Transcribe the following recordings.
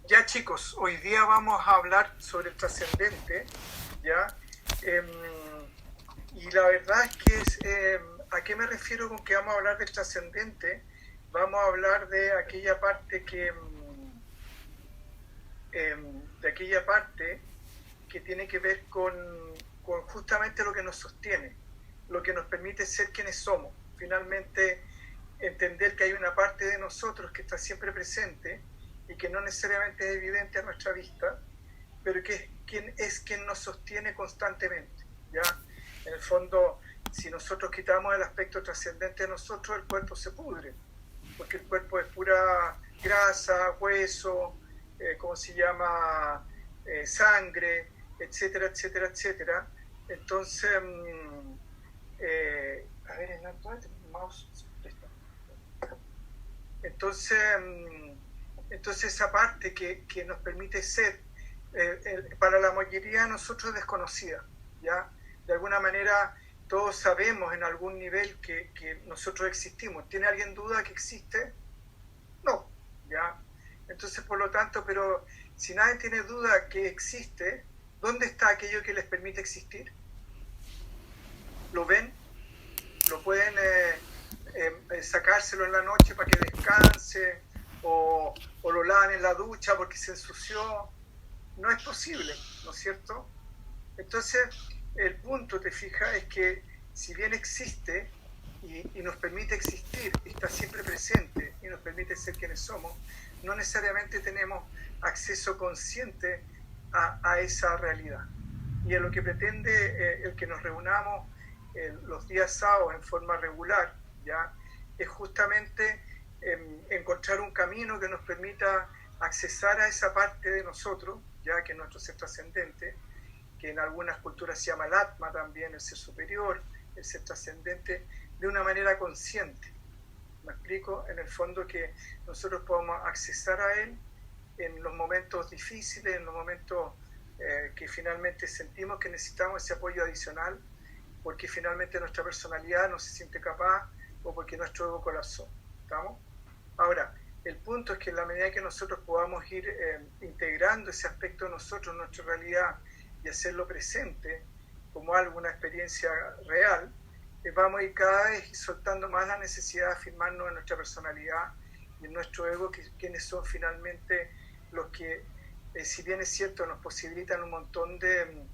Ya chicos, hoy día vamos a hablar sobre el trascendente, ¿ya? Em, y la verdad es que ¿a qué me refiero con que vamos a hablar del trascendente? Vamos a hablar de aquella parte de aquella parte que tiene que ver con justamente lo que nos sostiene, lo que nos permite ser quienes somos. Finalmente, entender que hay una parte de nosotros que está siempre presente y que no necesariamente es evidente a nuestra vista, pero que es quien nos sostiene constantemente, ¿ya? En el fondo, si nosotros quitamos el aspecto trascendente de nosotros, el cuerpo se pudre, porque el cuerpo es pura grasa, hueso, ¿cómo se llama? Sangre, etcétera, etcétera, etcétera. Entonces, a ver, en el mouse, entonces, entonces esa parte que nos permite ser, para la mayoría de nosotros desconocida, ¿ya? De alguna manera todos sabemos en algún nivel que nosotros existimos. ¿Tiene alguien duda que existe? No, ¿ya? Entonces, por lo tanto, pero si nadie tiene duda que existe, ¿dónde está aquello que les permite existir? ¿Lo ven? ¿Lo pueden sacárselo en la noche para que descanse? ¿O lo lavan en la ducha porque se ensució? No es posible, ¿no es cierto? Entonces, el punto, te fijas, es que si bien existe y nos permite existir, está siempre presente y nos permite ser quienes somos, no necesariamente tenemos acceso consciente a esa realidad. Y a lo que pretende el que nos reunamos los días sábados en forma regular, ¿ya? Es justamente encontrar un camino que nos permita accesar a esa parte de nosotros, ya que es nuestro ser trascendente, que en algunas culturas se llama el Atma también, el ser superior, el ser trascendente, de una manera consciente. ¿Me explico? En el fondo que nosotros podamos accesar a él en los momentos difíciles, en los momentos que finalmente sentimos que necesitamos ese apoyo adicional, porque finalmente nuestra personalidad no se siente capaz o porque nuestro ego colapsó. ¿Estamos? Ahora, el punto es que en la medida que nosotros podamos ir integrando ese aspecto de nosotros, nuestra realidad, y hacerlo presente como algo, una experiencia real, vamos a ir cada vez soltando más la necesidad de afirmarnos en nuestra personalidad y en nuestro ego, quienes son finalmente los que, si bien es cierto, nos posibilitan un montón de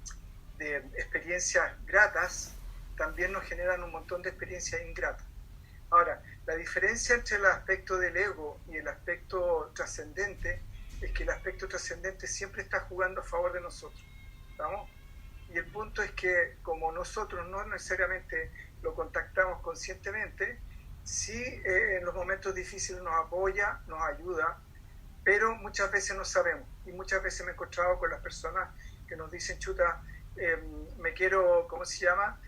experiencias gratas, también nos generan un montón de experiencias ingratas. Ahora, la diferencia entre el aspecto del ego y el aspecto trascendente es que el aspecto trascendente siempre está jugando a favor de nosotros, ¿estamos? Y el punto es que como nosotros no necesariamente lo contactamos conscientemente, sí en los momentos difíciles nos apoya, nos ayuda, pero muchas veces no sabemos. Y muchas veces me he encontrado con las personas que nos dicen, chuta, me quiero, ¿cómo se llama?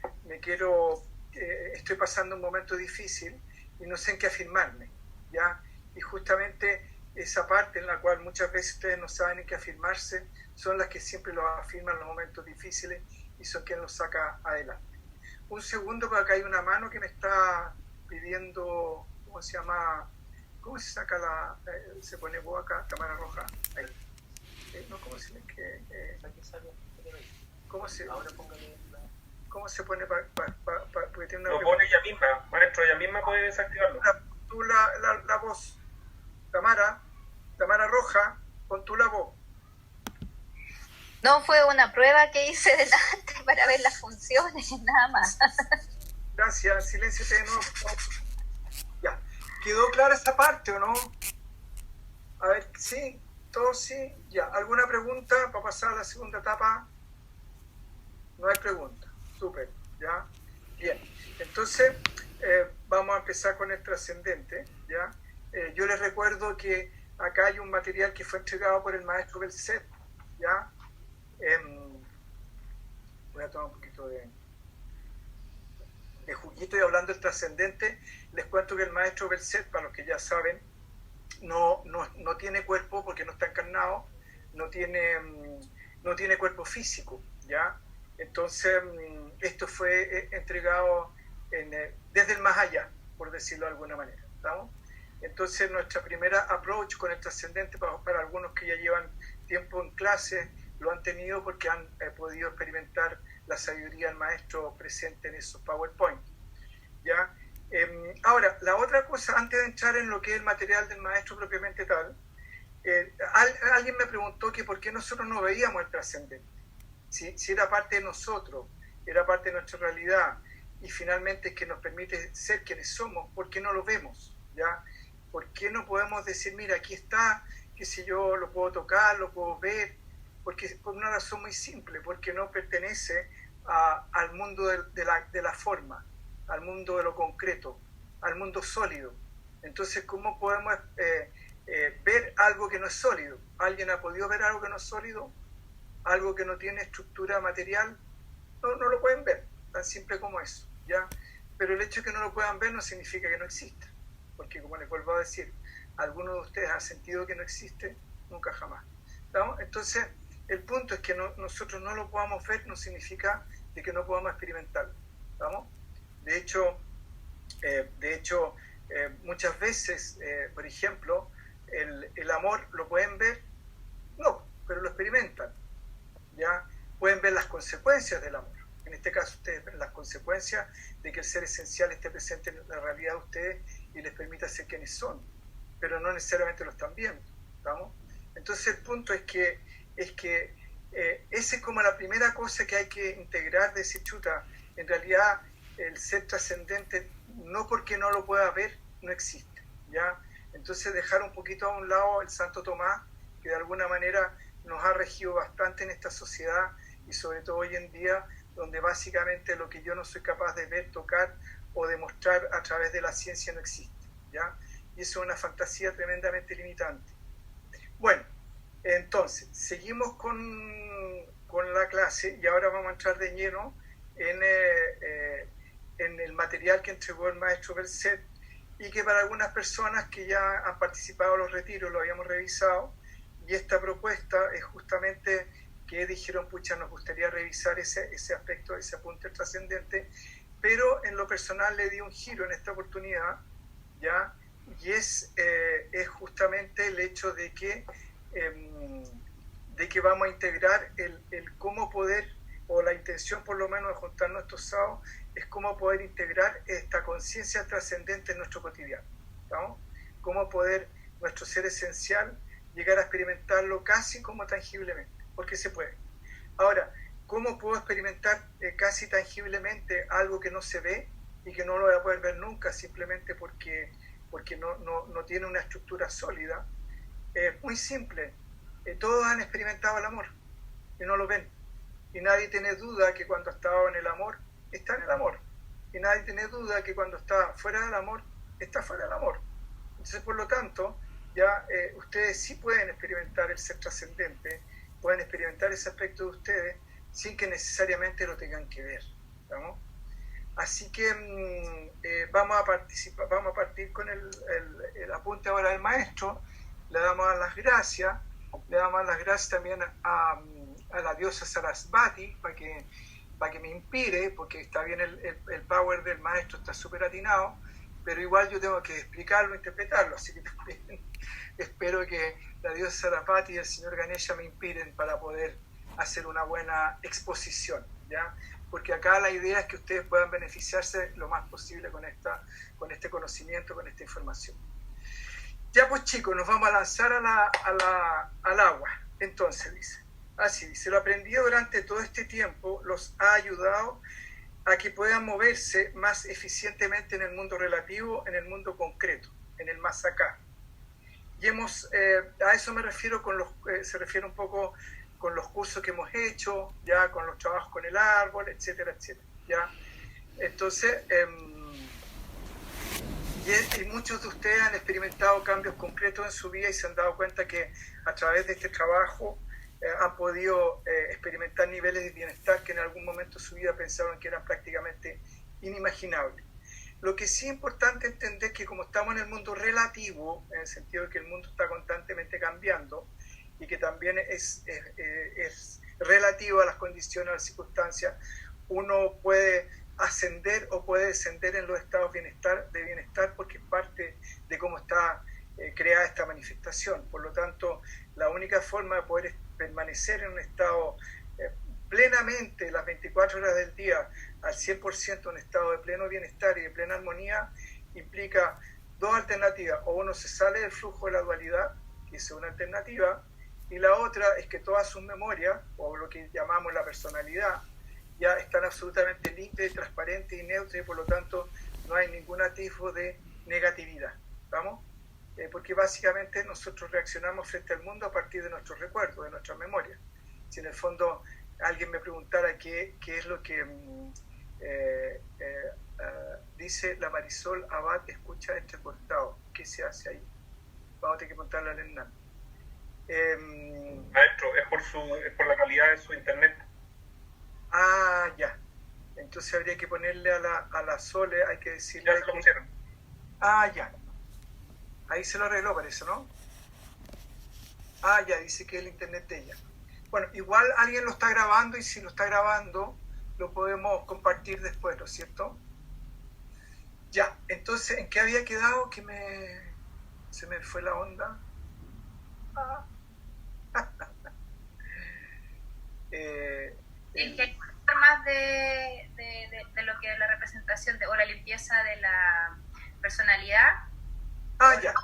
Estoy pasando un momento difícil y no sé en qué afirmarme, ¿ya? Y justamente esa parte en la cual muchas veces ustedes no saben en qué afirmarse, son las que siempre lo afirman en los momentos difíciles y son quienes los saca adelante. Un segundo, porque acá hay una mano que me está pidiendo, ¿cómo se llama? ¿Cómo se saca se pone vos acá, cámara roja? Ahí. No, ¿cómo se lee? ¿Cómo se, ahora póngale ¿cómo se pone porque tiene una lo pone ella misma, maestro, ella misma puede desactivarlo. Tú la voz, Tamara Roja, pon tú la voz. No, fue una prueba que hice delante para ver las funciones, nada más. Gracias, silencio de nuevo. Ya, ¿quedó clara esa parte o no? A ver, sí, todos sí, ya. ¿Alguna pregunta para pasar a la segunda etapa? No hay pregunta, súper, ¿ya? Bien, entonces vamos a empezar con el trascendente, ¿ya? Yo les recuerdo que acá hay un material que fue entregado por el maestro Belset, ¿ya? Voy a tomar un poquito de juguito y hablando del trascendente, les cuento que el maestro Belset, para los que ya saben, no tiene cuerpo porque no está encarnado, no tiene cuerpo físico, ¿ya? Entonces, esto fue entregado desde el más allá, por decirlo de alguna manera, ¿estamos? Entonces nuestra primera approach con el trascendente, para algunos que ya llevan tiempo en clase, lo han tenido porque han podido experimentar la sabiduría del maestro presente en esos PowerPoint. ¿Ya? Ahora, la otra cosa, antes de entrar en lo que es el material del maestro propiamente tal, alguien me preguntó que por qué nosotros no veíamos el trascendente. Si era parte de nosotros, era parte de nuestra realidad, y finalmente es que nos permite ser quienes somos, ¿por qué no lo vemos? ¿Ya? ¿Por qué no podemos decir, mira, aquí está, qué sé yo, lo puedo tocar, lo puedo ver? Porque por una razón muy simple, porque no pertenece al mundo de la forma, al mundo de lo concreto, al mundo sólido. Entonces, ¿cómo podemos ver algo que no es sólido? ¿Alguien ha podido ver algo que no es sólido? ¿Algo que no tiene estructura material? No lo pueden ver, tan simple como eso, ¿ya? Pero el hecho de que no lo puedan ver no significa que no exista, porque como les vuelvo a decir, ¿alguno de ustedes ha sentido que no existe? Nunca jamás, ¿no? Entonces, el punto es que nosotros no lo podamos ver no significa de que no podamos experimentarlo, ¿vamos? De hecho, muchas veces, por ejemplo, el amor lo pueden ver, no, pero lo experimentan, ¿ya? Pueden ver las consecuencias del amor. En este caso, ustedes ven las consecuencias de que el ser esencial esté presente en la realidad de ustedes y les permita ser quienes son, pero no necesariamente lo están viendo, ¿vamos? Entonces, el punto es que esa es como la primera cosa que hay que integrar, de decir, chuta, en realidad el ser trascendente, no porque no lo pueda ver, no existe, ¿ya? Entonces, dejar un poquito a un lado el Santo Tomás, que de alguna manera nos ha regido bastante en esta sociedad, y sobre todo hoy en día, donde básicamente lo que yo no soy capaz de ver, tocar o demostrar a través de la ciencia no existe, ¿ya? Y eso es una fantasía tremendamente limitante. Bueno, entonces, seguimos con la clase, y ahora vamos a entrar de lleno en el material que entregó el maestro Berset, y que para algunas personas que ya han participado en los retiros lo habíamos revisado, y esta propuesta es justamente que dijeron, pucha, nos gustaría revisar ese aspecto, ese apunte trascendente, pero en lo personal le di un giro en esta oportunidad, ¿ya? Y es justamente el hecho de que vamos a integrar el cómo poder, o la intención por lo menos de juntarnos estos sábados, es cómo poder integrar esta conciencia trascendente en nuestro cotidiano, ¿no? Cómo poder nuestro ser esencial llegar a experimentarlo casi como tangiblemente, porque se puede. Ahora, ¿cómo puedo experimentar casi tangiblemente algo que no se ve y que no lo voy a poder ver nunca, simplemente porque no tiene una estructura sólida? Muy simple. Todos han experimentado el amor y no lo ven. Y nadie tiene duda que cuando estaba en el amor, está en el amor. Y nadie tiene duda que cuando está fuera del amor, está fuera del amor. Entonces, por lo tanto, ya ustedes sí pueden experimentar el ser trascendente, pueden experimentar ese aspecto de ustedes sin que necesariamente lo tengan que ver, ¿no? Así que vamos a partir con el apunte ahora del maestro. Le damos las gracias, también a la diosa Sarasvati para que me inspire, porque está bien el power del maestro, está súper atinado, pero igual yo tengo que explicarlo, interpretarlo, así que también espero que la diosa Sarasvati y el señor Ganesha me inspiren para poder hacer una buena exposición, ¿ya? Porque acá la idea es que ustedes puedan beneficiarse lo más posible con este conocimiento, con esta información. Ya pues chicos, nos vamos a lanzar al agua. Entonces dice, lo aprendido durante todo este tiempo los ha ayudado a que puedan moverse más eficientemente en el mundo relativo, en el mundo concreto, en el más acá. Y a eso me refiero se refiere un poco con los cursos que hemos hecho, ya con los trabajos con el árbol, etcétera, etcétera, ¿ya? Entonces, y muchos de ustedes han experimentado cambios concretos en su vida y se han dado cuenta que a través de este trabajo han podido experimentar niveles de bienestar que en algún momento de su vida pensaban que eran prácticamente inimaginables. Lo que sí es importante entender que como estamos en el mundo relativo, en el sentido de que el mundo está constantemente cambiando y que también es relativo a las condiciones, a las circunstancias, uno puede ascender o puede descender en los estados de bienestar porque es parte de cómo está creada esta manifestación. Por lo tanto, la única forma de poder permanecer en un estado plenamente las 24 horas del día al 100% un estado de pleno bienestar y de plena armonía implica dos alternativas: o uno se sale del flujo de la dualidad, que es una alternativa, y la otra es que todas sus memorias, o lo que llamamos la personalidad, ya están absolutamente limpias, transparentes y neutras, y por lo tanto no hay ningún atisbo de negatividad. ¿Estamos? Porque básicamente nosotros reaccionamos frente al mundo a partir de nuestros recuerdos, de nuestras memorias. Si en el fondo alguien me preguntara qué es lo que dice la Marisol Abad, escucha entrecortado, ¿qué se hace ahí? Vamos a tener que preguntarle al Hernán. Maestro, es por la calidad de su internet. Ah, ya. Entonces habría que ponerle a la Sole, hay que decirle... Ya se lo pusieron. Ah, ya. Ahí se lo arregló, parece, ¿no? Ah, ya, dice que es el internet de ella. Bueno, igual alguien lo está grabando, y si lo está grabando, lo podemos compartir después, ¿no es cierto? Ya, entonces, ¿en qué había quedado? Que se me fue la onda. Ah. Es que hay formas de lo que es la representación o la limpieza de la personalidad. Ah, ya.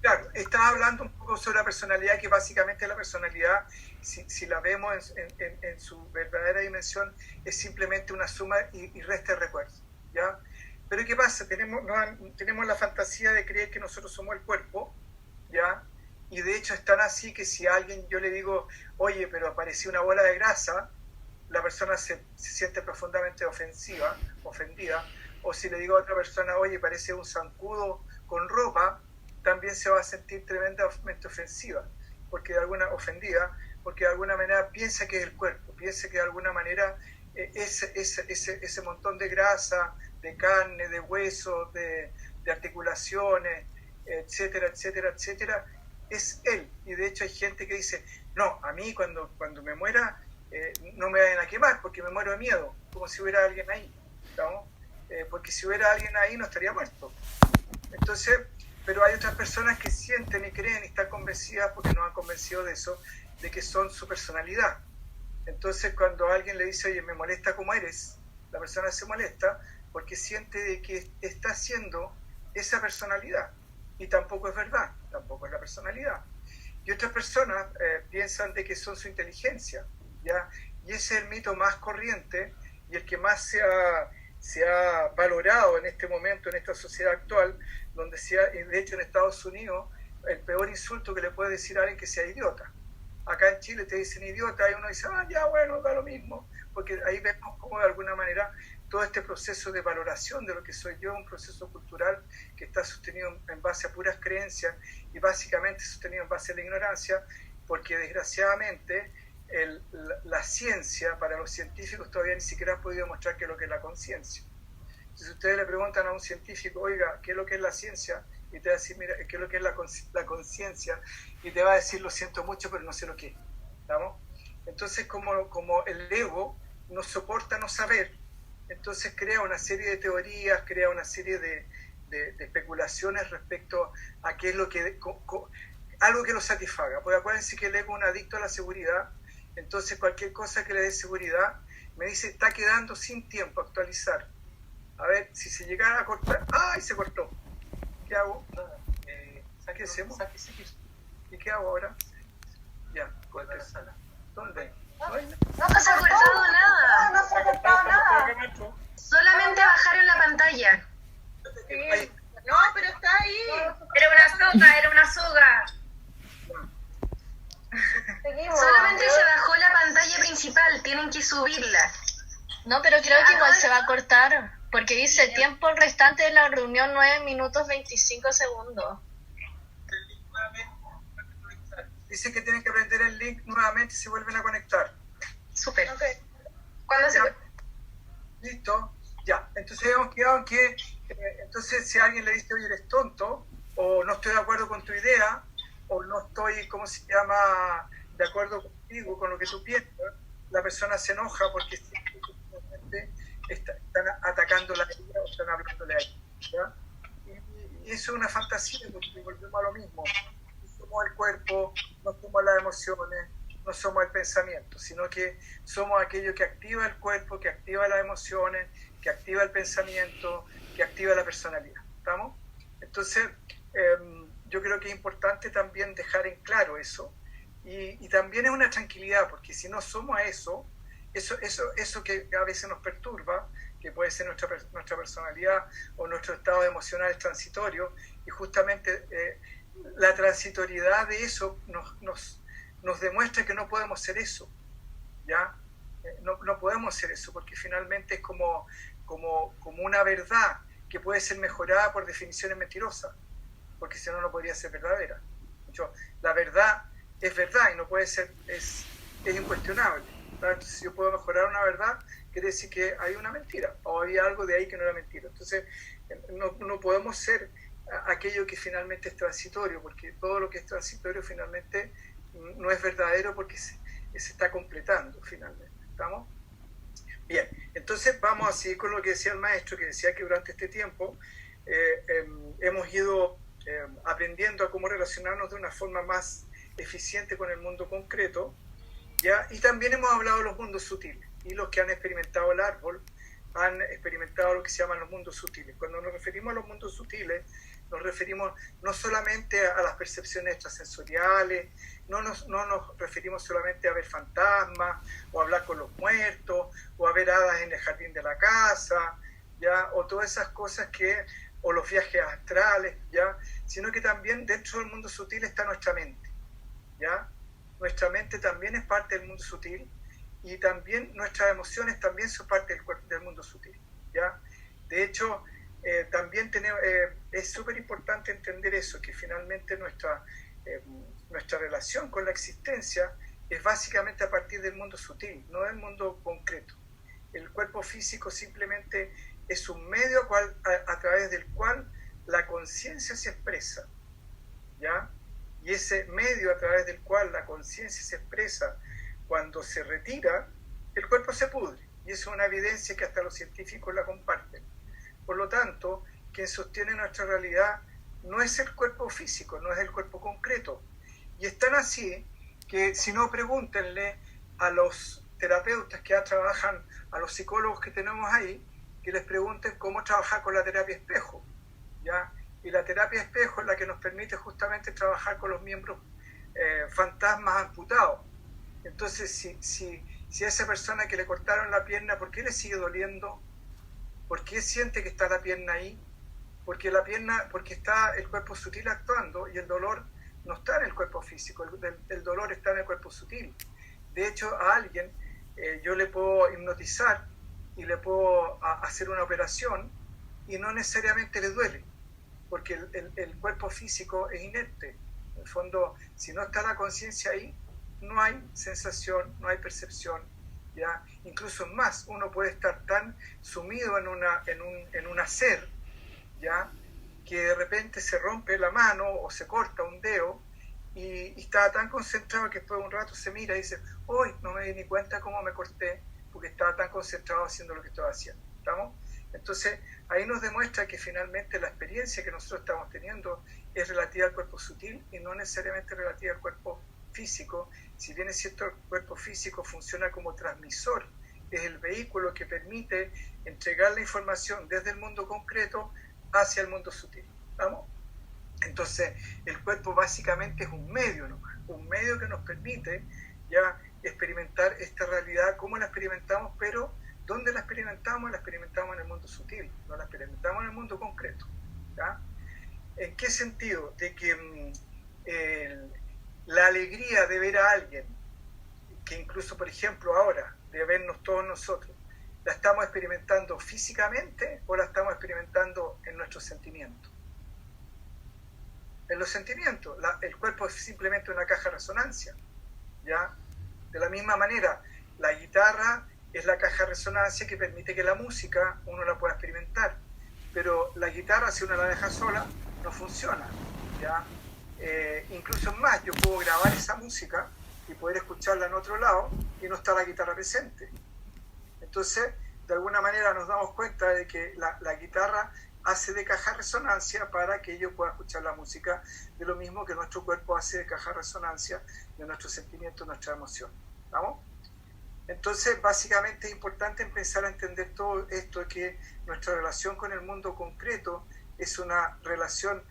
Claro, estaba hablando un poco sobre la personalidad, que básicamente la personalidad, si la vemos en su verdadera dimensión, es simplemente una suma y resta de recuerdos, ¿ya? Pero ¿qué pasa? Tenemos la fantasía de creer que nosotros somos el cuerpo, ¿ya? Y de hecho es tan así que si a alguien yo le digo, oye, pero apareció una bola de grasa, la persona se siente profundamente ofendida, o si le digo a otra persona, oye, parece un zancudo con ropa, también se va a sentir tremendamente ofendida, porque de alguna manera piensa que es el cuerpo, piensa que de alguna manera ese montón de grasa, de carne, de huesos, de articulaciones, etcétera, etcétera, etcétera, es él. Y de hecho hay gente que dice, no, a mí cuando me muera no me vayan a quemar porque me muero de miedo, como si hubiera alguien ahí, ¿no? Porque si hubiera alguien ahí no estaría muerto. Entonces, pero hay otras personas que sienten y creen y están convencidas, porque nos han convencido de eso, de que son su personalidad. Entonces, cuando alguien le dice, oye, me molesta como eres, la persona se molesta porque siente de que está siendo esa personalidad. Y tampoco es verdad, tampoco es la personalidad. Y otras personas piensan de que son su inteligencia, ¿ya? Y ese es el mito más corriente y el que más se ha valorado en este momento, en esta sociedad actual, donde de hecho en Estados Unidos, el peor insulto que le puede decir a alguien que sea idiota. Acá en Chile te dicen idiota y uno dice, ah, ya, bueno, da lo mismo, porque ahí vemos cómo de alguna manera todo este proceso de valoración de lo que soy yo, un proceso cultural que está sostenido en base a puras creencias y básicamente sostenido en base a la ignorancia, porque desgraciadamente la ciencia, para los científicos todavía ni siquiera ha podido mostrar qué es lo que es la conciencia. Si ustedes le preguntan a un científico, oiga, ¿qué es lo que es la ciencia? Y te va a decir, mira, ¿qué es lo que es la conciencia? Y te va a decir, lo siento mucho, pero no sé lo que es. ¿Estamos? Entonces, como el ego no soporta no saber, entonces crea una serie de teorías, crea una serie de especulaciones respecto a qué es lo que... algo que lo satisfaga. Porque acuérdense que el ego es un adicto a la seguridad, entonces cualquier cosa que le dé seguridad, me dice, está quedando sin tiempo a actualizar. A ver, si se llegara a cortar... ¡Ay, se cortó! ¿Qué hago? Nada. ¿Qué hacemos? ¿Y qué hago ahora? Ya, vuelve a la sala. ¿Dónde? No se ha cortado nada. No se ha cortado nada. Solamente bajaron la pantalla. Ahí. No, pero está ahí. Era una soga. Solamente se bajó la pantalla principal. Tienen que subirla. No, pero creo que igual se va a cortar, porque dice tiempo restante de la reunión 9 minutos 25 segundos. Dice que tienen que prender el link nuevamente y se vuelven a conectar. Súper. Okay. ¿Cuándo se Ya. Listo, ya. Entonces hemos quedado en que, entonces si alguien le dice, oye, eres tonto, o no estoy de acuerdo con tu idea, o no estoy, ¿cómo se llama?, de acuerdo contigo, con lo que tú piensas, la persona se enoja porque están atacando la herida o están hablándole a ella, ¿ya? Y eso es una fantasía, porque volvemos a lo mismo. No somos el cuerpo, no somos las emociones, no somos el pensamiento, sino que somos aquello que activa el cuerpo, que activa las emociones, que activa el pensamiento, que activa la personalidad. ¿Estamos? Entonces, yo creo que es importante también dejar en claro eso. Y también es una tranquilidad, porque si no somos eso que a veces nos perturba, que puede ser nuestra personalidad o nuestro estado emocional transitorio, y justamente la transitoriedad de eso nos demuestra que no podemos ser eso, ¿ya? No podemos ser eso, porque finalmente es como una verdad que puede ser mejorada por definiciones mentirosas, porque si no, no podría ser verdadera. La verdad es verdad y no puede ser, es incuestionable. Entonces, si yo puedo mejorar una verdad, quiere decir que hay una mentira, o había algo de ahí que no era mentira. Entonces, no podemos ser aquello que finalmente es transitorio, porque todo lo que es transitorio finalmente no es verdadero, porque se está completando finalmente. ¿Estamos? Bien, entonces vamos a seguir con lo que decía el maestro, que decía que durante este tiempo hemos ido aprendiendo a cómo relacionarnos de una forma más eficiente con el mundo concreto, ¿ya? Y también hemos hablado de los mundos sutiles, y los que han experimentado el árbol han experimentado lo que se llaman los mundos sutiles. Cuando nos referimos a los mundos sutiles, nos referimos no solamente a las percepciones extrasensoriales, no nos referimos solamente a ver fantasmas, o a hablar con los muertos, o a ver hadas en el jardín de la casa, ¿ya? O todas esas cosas o los viajes astrales, ¿ya? Sino que también dentro del mundo sutil está nuestra mente, ¿ya? Nuestra mente también es parte del mundo sutil, y también nuestras emociones también son parte del mundo sutil, ¿ya? De hecho, también es súper importante entender eso, que finalmente nuestra relación con la existencia es básicamente a partir del mundo sutil, no del mundo concreto. El cuerpo físico simplemente es un medio a través del cual la conciencia se expresa, ¿ya? Y ese medio a través del cual la conciencia se expresa, cuando se retira, el cuerpo se pudre. Y eso es una evidencia que hasta los científicos la comparten. Por lo tanto, quien sostiene nuestra realidad no es el cuerpo físico, no es el cuerpo concreto. Y es tan así que, si no, pregúntenle a los terapeutas que ya trabajan, a los psicólogos que tenemos ahí, que les pregunten cómo trabajar con la terapia espejo, ¿ya? Y la terapia espejo es la que nos permite justamente trabajar con los miembros fantasmas amputados. Entonces, si a esa persona que le cortaron la pierna, ¿por qué le sigue doliendo? ¿Por qué siente que está la pierna ahí? Porque está el cuerpo sutil actuando, y el dolor no está en el cuerpo físico, el dolor está en el cuerpo sutil. De hecho, a alguien yo le puedo hipnotizar y le puedo hacer una operación y no necesariamente le duele, porque el cuerpo físico es inerte. En el fondo, si no está la conciencia ahí, no hay sensación, no hay percepción, ¿ya? Incluso más, uno puede estar tan sumido en un hacer, ¿ya? Que de repente se rompe la mano o se corta un dedo y estaba tan concentrado que después de un rato se mira y dice, hoy no me di ni cuenta cómo me corté, porque estaba tan concentrado haciendo lo que estaba haciendo. ¿Estamos? Entonces, ahí nos demuestra que finalmente la experiencia que nosotros estamos teniendo es relativa al cuerpo sutil y no necesariamente relativa al cuerpo físico. Si bien es cierto, el cuerpo físico funciona como transmisor, es el vehículo que permite entregar la información desde el mundo concreto hacia el mundo sutil. ¿Estamos? Entonces, el cuerpo básicamente es un medio, ¿no? Un medio que nos permite ya experimentar esta realidad, cómo la experimentamos, pero ¿dónde la experimentamos? La experimentamos en el mundo sutil, no la experimentamos en el mundo concreto, ¿ya? ¿En qué sentido? De que la alegría de ver a alguien, que incluso, por ejemplo, ahora, de vernos todos nosotros, ¿la estamos experimentando físicamente o la estamos experimentando en nuestros sentimientos? En los sentimientos. El cuerpo es simplemente una caja de resonancia, ¿ya? De la misma manera, la guitarra es la caja de resonancia que permite que la música uno la pueda experimentar, pero la guitarra, si uno la deja sola, no funciona, ¿ya? Incluso más, yo puedo grabar esa música y poder escucharla en otro lado y no está la guitarra presente. Entonces, de alguna manera nos damos cuenta de que la guitarra hace de caja resonancia para que yo pueda escuchar la música, de lo mismo que nuestro cuerpo hace de caja resonancia de nuestros sentimientos, nuestra emoción. ¿Vamos? Entonces, básicamente es importante empezar a entender todo esto, que nuestra relación con el mundo concreto es una relación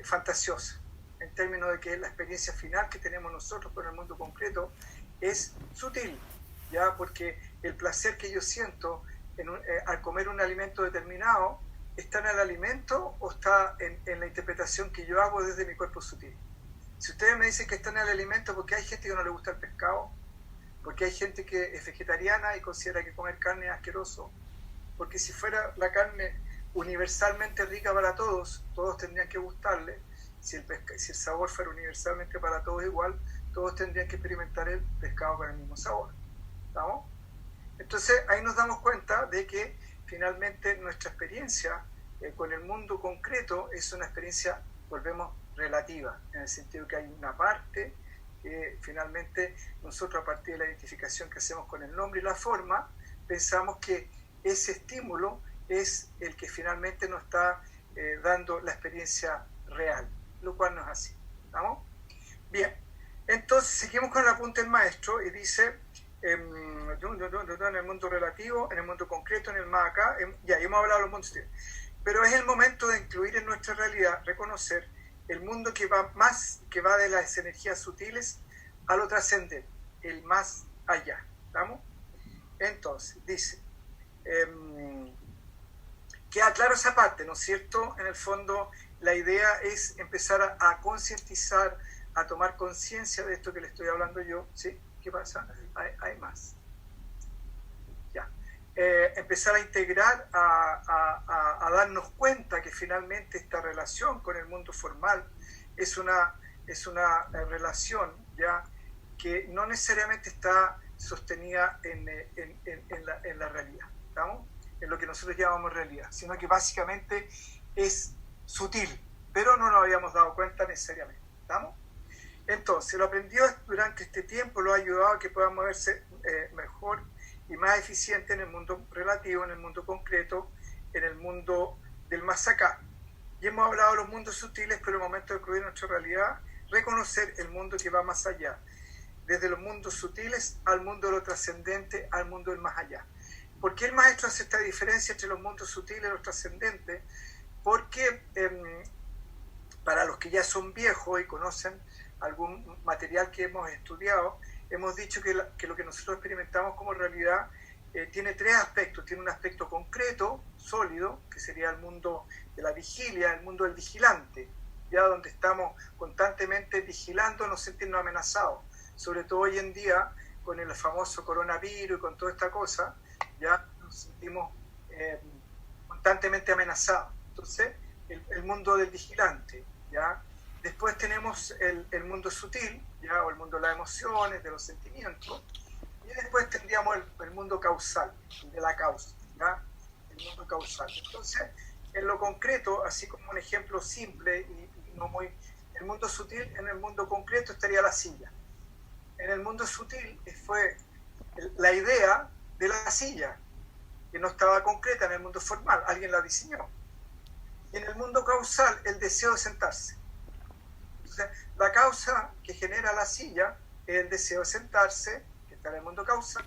fantasiosa, en términos de que la experiencia final que tenemos nosotros con el mundo concreto es sutil, ¿ya? Porque el placer que yo siento al comer un alimento determinado, ¿está en el alimento o está en la interpretación que yo hago desde mi cuerpo sutil? Si ustedes me dicen que está en el alimento, porque hay gente que no le gusta el pescado, porque hay gente que es vegetariana y considera que comer carne es asqueroso, porque si fuera la carne universalmente rica para todos, todos tendrían que gustarle. Si el sabor fuera universalmente para todos igual, todos tendrían que experimentar el pescado con el mismo sabor. ¿Estamos? Entonces ahí nos damos cuenta de que finalmente nuestra experiencia con el mundo concreto es una experiencia, volvemos, relativa, en el sentido que hay una parte que finalmente nosotros, a partir de la identificación que hacemos con el nombre y la forma, pensamos que ese estímulo es el que finalmente nos está dando la experiencia real, lo cual no es así. ¿Estamos? Bien, entonces seguimos con el apunte del maestro y dice, en el mundo relativo, en el mundo concreto, en el más acá, ya hemos hablado de los mundos sutiles, pero es el momento de incluir en nuestra realidad, reconocer el mundo que va de las energías sutiles a lo trascendente, el más allá. ¿Estamos? Entonces, dice, queda claro esa parte, ¿no es cierto? En el fondo, la idea es empezar a concientizar, a tomar conciencia de esto que le estoy hablando yo. ¿Sí? ¿Qué pasa? Hay más. Ya. Empezar a integrar, a darnos cuenta que finalmente esta relación con el mundo formal es una relación, ¿ya?, que no necesariamente está sostenida en la realidad, ¿estamos? En lo que nosotros llamamos realidad, sino que básicamente es sutil, pero no nos habíamos dado cuenta necesariamente, ¿estamos? Entonces, lo aprendido durante este tiempo lo ha ayudado a que puedan moverse mejor y más eficiente en el mundo relativo, en el mundo concreto, en el mundo del más acá. Y hemos hablado de los mundos sutiles, pero el momento de incluir nuestra realidad, reconocer el mundo que va más allá, desde los mundos sutiles al mundo de lo trascendente, al mundo del más allá. ¿Por qué el maestro hace esta diferencia entre los mundos sutiles y los trascendentes? Porque para los que ya son viejos y conocen algún material que hemos estudiado, hemos dicho que lo que nosotros experimentamos como realidad tiene tres aspectos. Tiene un aspecto concreto, sólido, que sería el mundo de la vigilia, el mundo del vigilante, ya donde estamos constantemente vigilando, no sentirnos amenazados. Sobre todo hoy en día, con el famoso coronavirus y con toda esta cosa, ya nos sentimos constantemente amenazados. Entonces, el mundo del vigilante, ¿ya? Después tenemos el mundo sutil, ¿ya?, o el mundo de las emociones, de los sentimientos. Y después tendríamos el mundo causal, el de la causa, ¿ya?, el mundo causal. Entonces, en lo concreto, así como un ejemplo simple y no muy... El mundo sutil, en el mundo concreto estaría la silla. En el mundo sutil fue la idea de la silla, que no estaba concreta en el mundo formal, alguien la diseñó. Y en el mundo causal, el deseo de sentarse. Entonces, la causa que genera la silla es el deseo de sentarse, que está en el mundo causal.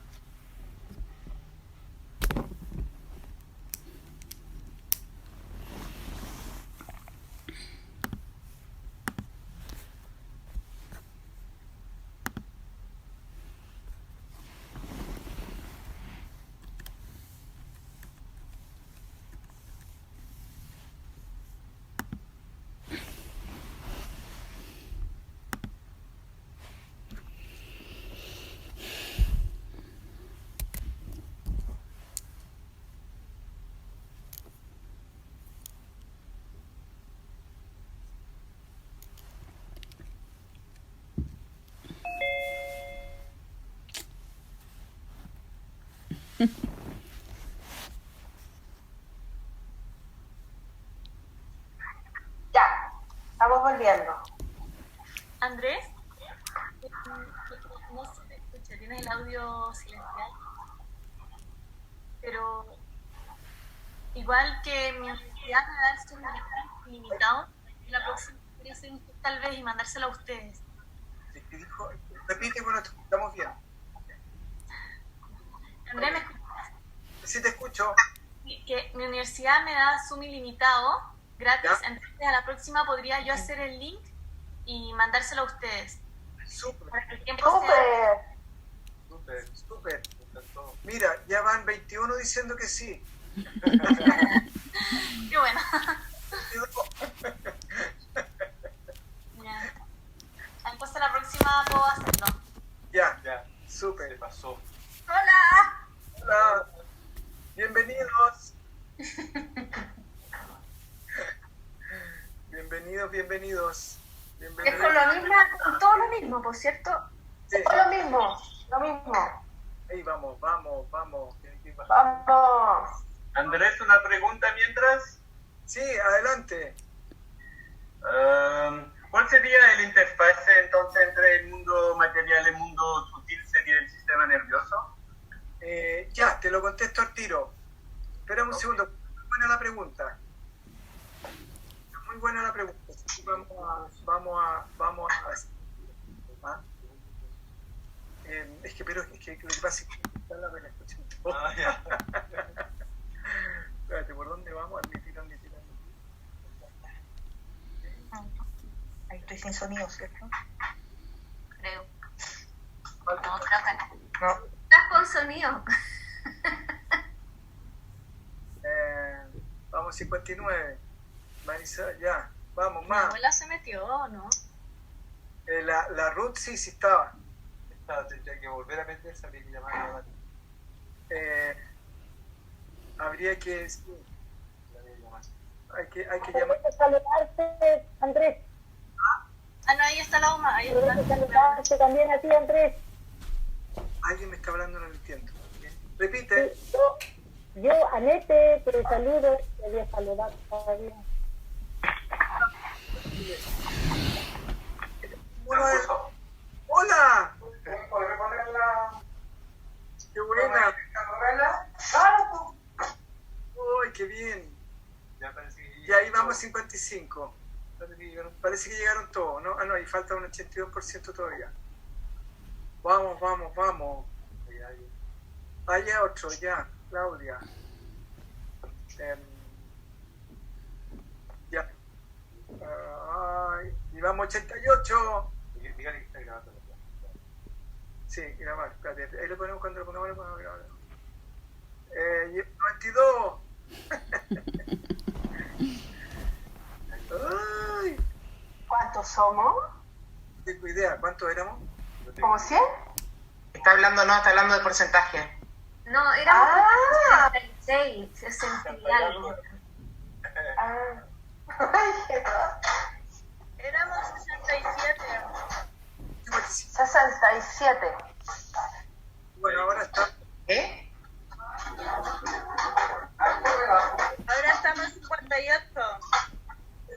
Ya, estamos volviendo. Andrés, no se te escucha, tienes el audio silenciado. pero igual que mi universidad me da el suministro ilimitado, la próxima podría hacer un test tal vez y mandárselo a ustedes. ¿Qué dijo? Repite, bueno, te escuchamos bien. Andrés, ¿me escuchas? Sí, te escucho. Que mi universidad me da Zoom ilimitado, gratis, Ya. entonces a la próxima podría yo hacer el link y mandárselo a ustedes. Súper, Para que el tiempo sea... Súper. súper. Me encantó. Mira, ya van 21 diciendo que sí. Qué bueno. 22. Ya. Entonces la próxima puedo hacerlo. Ya, Ya, se súper. pasó. ¡Hola! Hola, bienvenidos. Bienvenidos. Es con lo mismo, con todo lo mismo, por cierto. Sí. Lo mismo, lo mismo. Ahí vamos. ¿Qué pasó? Vamos. Andrés, una pregunta mientras. Sí, adelante. ¿Cuál sería el interfase entonces entre el mundo material y el mundo sutil? ¿Sería el sistema nervioso? Ya, te lo contesto al tiro. Espérame un segundo. Muy buena la pregunta. Muy buena la pregunta. Vamos a ¿ah? Es que lo que pasa es que la me la escucho. Ah, ya. Espérate, ¿por dónde vamos? Admitir. Ahí estoy sin sonido, ¿cierto? Creo. Falta- No, creo que no. No. Estás con sonido. Vamos 59. Marisa, ya. Vamos, Mi más. abuela se metió, ¿no? La Ruth sí estaba. Tendría que volver a meterse, habría que llamar a la Mati. Habría que. Sí, La voy a llamar. hay que llamar. Saludarte, Andrés. Ah, no, ahí está la UMA, ahí está. Saludarte también a ti, Andrés. Alguien me está hablando, no lo entiendo. Repite. Yo, Anete, te saludo. Te voy a saludar todavía. Bueno, ¡hola! ¿Podré ponerla? ¡Qué buena! ¡Claro! ¡Uy, qué bien! Ya parece que Y ahí vamos 55. Parece que llegaron. Parece que llegaron todos, ¿no? Ah, no, ahí falta un 82% todavía. Vamos. Ya, ya. Allá otro, ya. Claudia. Ya. Y vamos 88. Dígale que está grabando. Sí, grabar. Espérate, ahí lo ponemos cuando lo pongamos, grabar. 92. Ay, ¿Cuántos somos? no tengo idea. ¿Cuántos éramos? ¿Como 100? Está hablando de porcentaje. No, éramos Ah. 66, 60 y algo. Ah. Éramos 67. 67. Bueno, ahora está. ¿Eh? Ahora estamos en 58.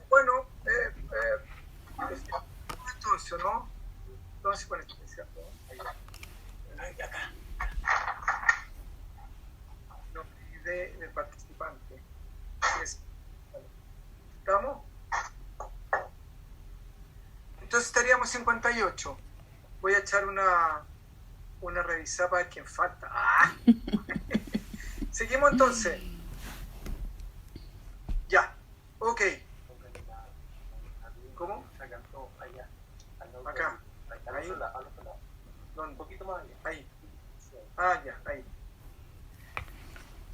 Bueno, entonces, ¿no? Entonces, bueno, es cierto. Ahí acá. No, del participante. Así es. ¿Estamos? Entonces estaríamos 58. Voy a echar una revisada para ver quién falta. ¡Ah! Seguimos entonces. Ya. Ok. ¿Cómo? Se cantó allá. Acá. Ahí. Ahí. Un poquito más allá. Ahí. Ah, ya, ahí.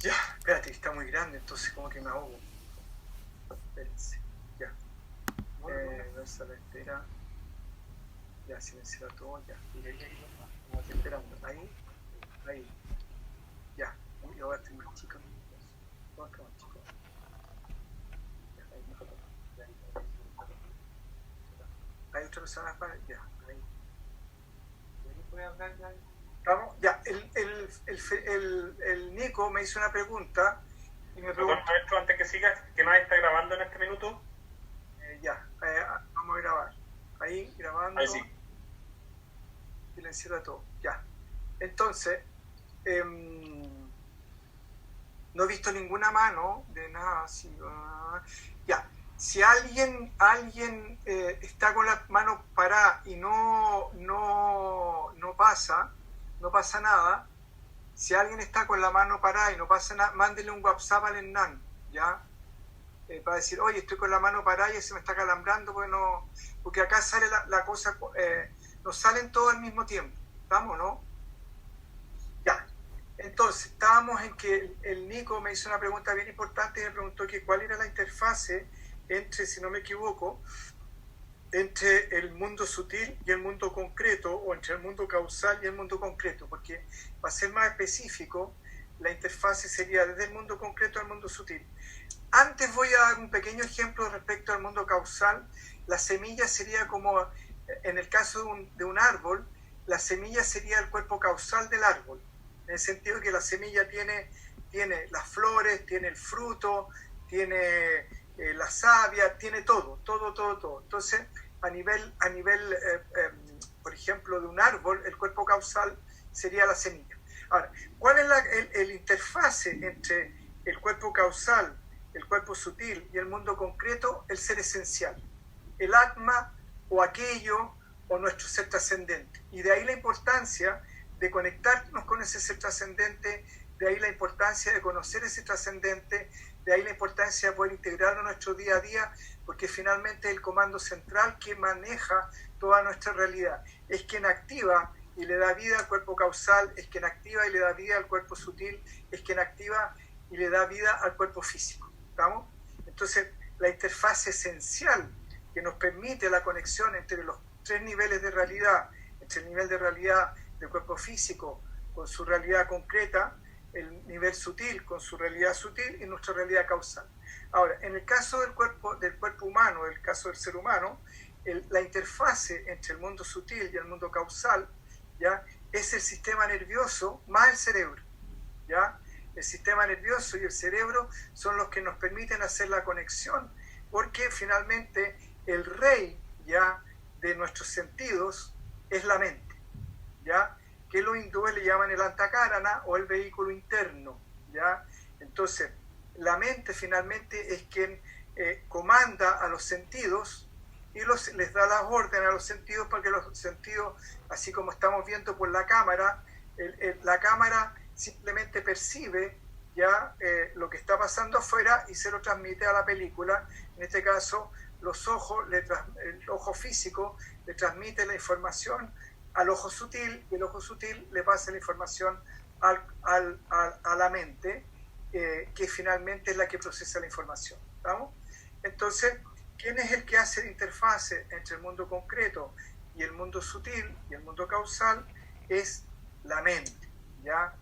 Ya, espérate, está muy grande, entonces como que me ahogo. Espérense. Ya. Versa la espera. Ya, silenciar todo, ya. Esperando. Ahí. Ya. Uy, ahora estoy más chico. ¿Cómo es que más chico? Ya, ahí, mejor. Hay otra persona para. Ya, ahí. ¿Estamos? Ya, el Nico me hizo una pregunta y me Perdón, preguntó. maestro, antes que sigas, ¿que nadie está grabando en este minuto? Vamos a grabar. Ahí, grabando. Ahí sí. Silenciar a todo. Ya. Entonces, No he visto ninguna mano de nada. Sí, ya. Si alguien está con la mano parada y no pasa nada, si alguien está con la mano parada y no pasa nada, mándele un WhatsApp al Hernán, ¿ya? Para decir, oye, estoy con la mano parada y se me está calambrando, porque acá sale la cosa, nos salen todos al mismo tiempo, ¿estamos, no? Ya. Entonces, estábamos en que el Nico me hizo una pregunta bien importante y me preguntó que cuál era la interfase entre, si no me equivoco, entre el mundo sutil y el mundo concreto, o entre el mundo causal y el mundo concreto, porque para ser más específico, la interfase sería desde el mundo concreto al mundo sutil. Antes voy a dar un pequeño ejemplo respecto al mundo causal. La semilla sería como, en el caso de un árbol, la semilla sería el cuerpo causal del árbol, en el sentido que la semilla tiene las flores, tiene el fruto, tiene la savia, tiene todo. Entonces, a nivel por ejemplo, de un árbol, el cuerpo causal sería la semilla. Ahora, ¿cuál es el interfase entre el cuerpo causal, el cuerpo sutil y el mundo concreto? El ser esencial, el atma o aquello o nuestro ser trascendente. Y de ahí la importancia de conectarnos con ese ser trascendente, de ahí la importancia de conocer ese trascendente, de ahí la importancia de poder integrarlo en nuestro día a día, porque finalmente es el comando central que maneja toda nuestra realidad. Es quien activa y le da vida al cuerpo causal, es quien activa y le da vida al cuerpo sutil, es quien activa y le da vida al cuerpo físico. ¿Estamos? Entonces, la interfaz esencial que nos permite la conexión entre los tres niveles de realidad, entre el nivel de realidad del cuerpo físico con su realidad concreta, el nivel sutil con su realidad sutil y nuestra realidad causal. Ahora, en el caso del cuerpo humano, el caso del ser humano, la interfase entre el mundo sutil y el mundo causal, ¿ya?, es el sistema nervioso más el cerebro, ¿ya? El sistema nervioso y el cerebro son los que nos permiten hacer la conexión, porque finalmente el rey, ¿ya?, de nuestros sentidos es la mente, ¿ya?, que los hindúes le llaman el antakarana o el vehículo interno, ¿ya? Entonces, la mente finalmente es quien comanda a los sentidos y les da las órdenes a los sentidos para que los sentidos, así como estamos viendo por la cámara, la cámara simplemente percibe ya lo que está pasando afuera y se lo transmite a la película. En este caso, los ojos, el ojo físico le transmite la información al ojo sutil y el ojo sutil le pasa la información a la mente, que finalmente es la que procesa la información. ¿Estamos? Entonces, ¿quién es el que hace la interfase entre el mundo concreto y el mundo sutil y el mundo causal? Es la mente, ¿ya?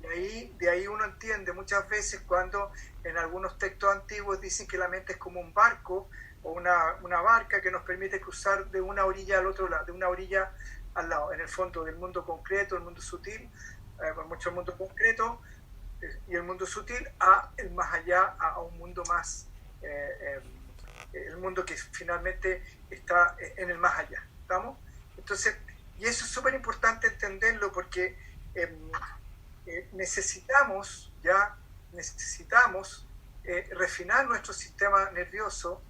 De ahí uno entiende muchas veces cuando en algunos textos antiguos dicen que la mente es como un barco o una barca que nos permite cruzar de una orilla al otro lado, de una orilla al lado, en el fondo del mundo concreto, el mundo sutil, mucho el mundo concreto y el mundo sutil a el más allá, a un mundo más, el mundo que finalmente está en el más allá. ¿Estamos? Entonces, y eso es súper importante entenderlo porque necesitamos refinar nuestro sistema nervioso,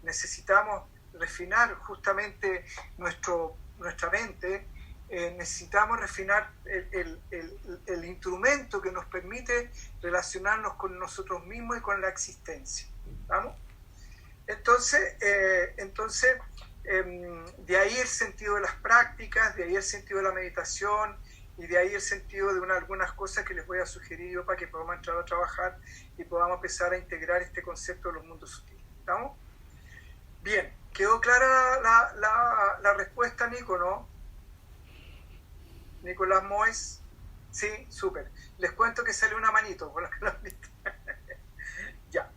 necesitamos refinar justamente nuestra mente, necesitamos refinar el instrumento que nos permite relacionarnos con nosotros mismos y con la existencia. ¿Vamos? Entonces, de ahí el sentido de las prácticas, de ahí el sentido de la meditación y de ahí el sentido de algunas cosas que les voy a sugerir yo para que podamos entrar a trabajar y podamos empezar a integrar este concepto de los mundos sutiles. ¿Estamos? Bien, ¿quedó clara la respuesta, Nico, no? Nicolás Moes, sí, súper. Les cuento que sale una manito por la que lo han visto. Ya.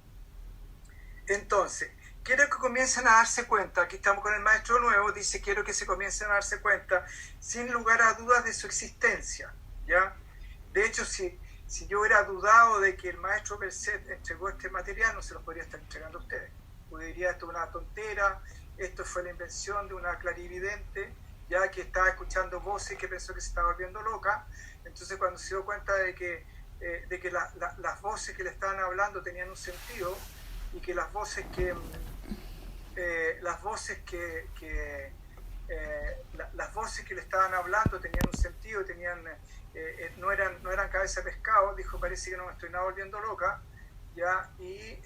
Entonces, quiero que comiencen a darse cuenta, aquí estamos con el maestro nuevo, dice quiero que se comiencen a darse cuenta, sin lugar a dudas, de su existencia, ¿ya? De hecho, si yo hubiera dudado de que el maestro Berset entregó este material, no se lo podría estar entregando a ustedes. Yo diría, esto es una tontera, esto fue la invención de una clarividente, ya que estaba escuchando voces y que pensó que se estaba volviendo loca. Entonces, cuando se dio cuenta de que de que las voces que le estaban hablando tenían un sentido y que las voces que le estaban hablando tenían un sentido, no eran cabeza de pescado. Dijo, parece que no me estoy nada volviendo loca, ¿ya? Y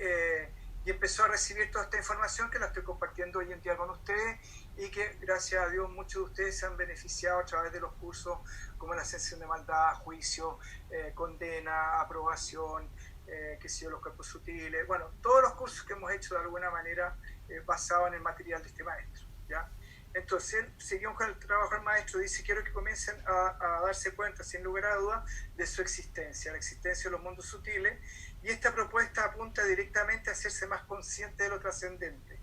empezó a recibir toda esta información que la estoy compartiendo hoy en día con ustedes y que gracias a Dios muchos de ustedes se han beneficiado a través de los cursos como la ascensión de maldad, juicio, condena, aprobación, los cuerpos sutiles, bueno, todos los cursos que hemos hecho de alguna manera basados en el material de este maestro, ¿ya? Entonces, seguimos con el trabajo del maestro, dice, quiero que comiencen a darse cuenta, sin lugar a dudas, de su existencia, la existencia de los mundos sutiles, y esta propuesta apunta directamente a hacerse más consciente de lo trascendente.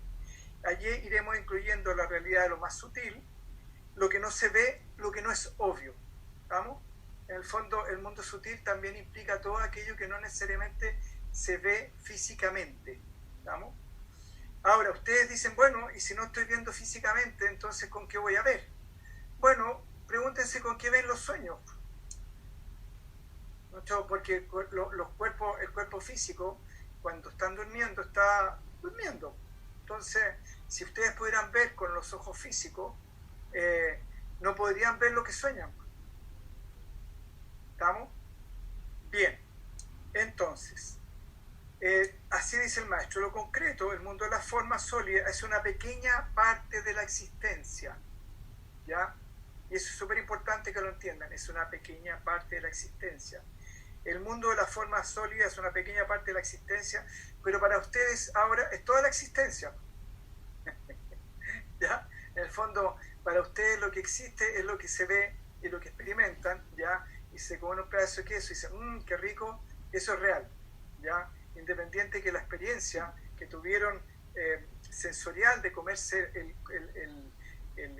Allí iremos incluyendo la realidad de lo más sutil, lo que no se ve, lo que no es obvio, ¿vamos? En el fondo, el mundo sutil también implica todo aquello que no necesariamente se ve físicamente, ¿vamos? Ahora, ustedes dicen, bueno, y si no estoy viendo físicamente, entonces ¿con qué voy a ver? Bueno, pregúntense con qué ven los sueños. ¿No? Porque el cuerpo físico, cuando están durmiendo, está durmiendo. Entonces, si ustedes pudieran ver con los ojos físicos, no podrían ver lo que sueñan. ¿Estamos? Bien. Entonces, así dice el maestro, lo concreto, el mundo de las formas sólidas, es una pequeña parte de la existencia, ¿ya? Y eso es súper importante que lo entiendan, es una pequeña parte de la existencia. El mundo de las formas sólidas es una pequeña parte de la existencia, pero para ustedes ahora es toda la existencia. ¿Ya? En el fondo, para ustedes lo que existe es lo que se ve y lo que experimentan, ¿ya? Y se comen un pedazo de queso y dicen, qué rico, eso es real, ¿ya? Independiente que la experiencia que tuvieron sensorial de comerse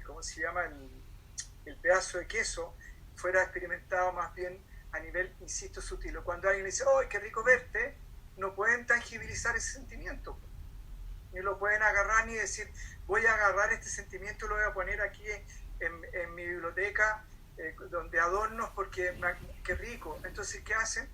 ¿cómo se llama? El pedazo de queso fuera experimentado más bien a nivel, insisto, sutil. O cuando alguien le dice, ¡ay, qué rico verte!, no pueden tangibilizar ese sentimiento, ni lo pueden agarrar ni decir, voy a agarrar este sentimiento y lo voy a poner aquí en mi biblioteca donde adornos porque qué rico. Entonces, ¿qué hacen?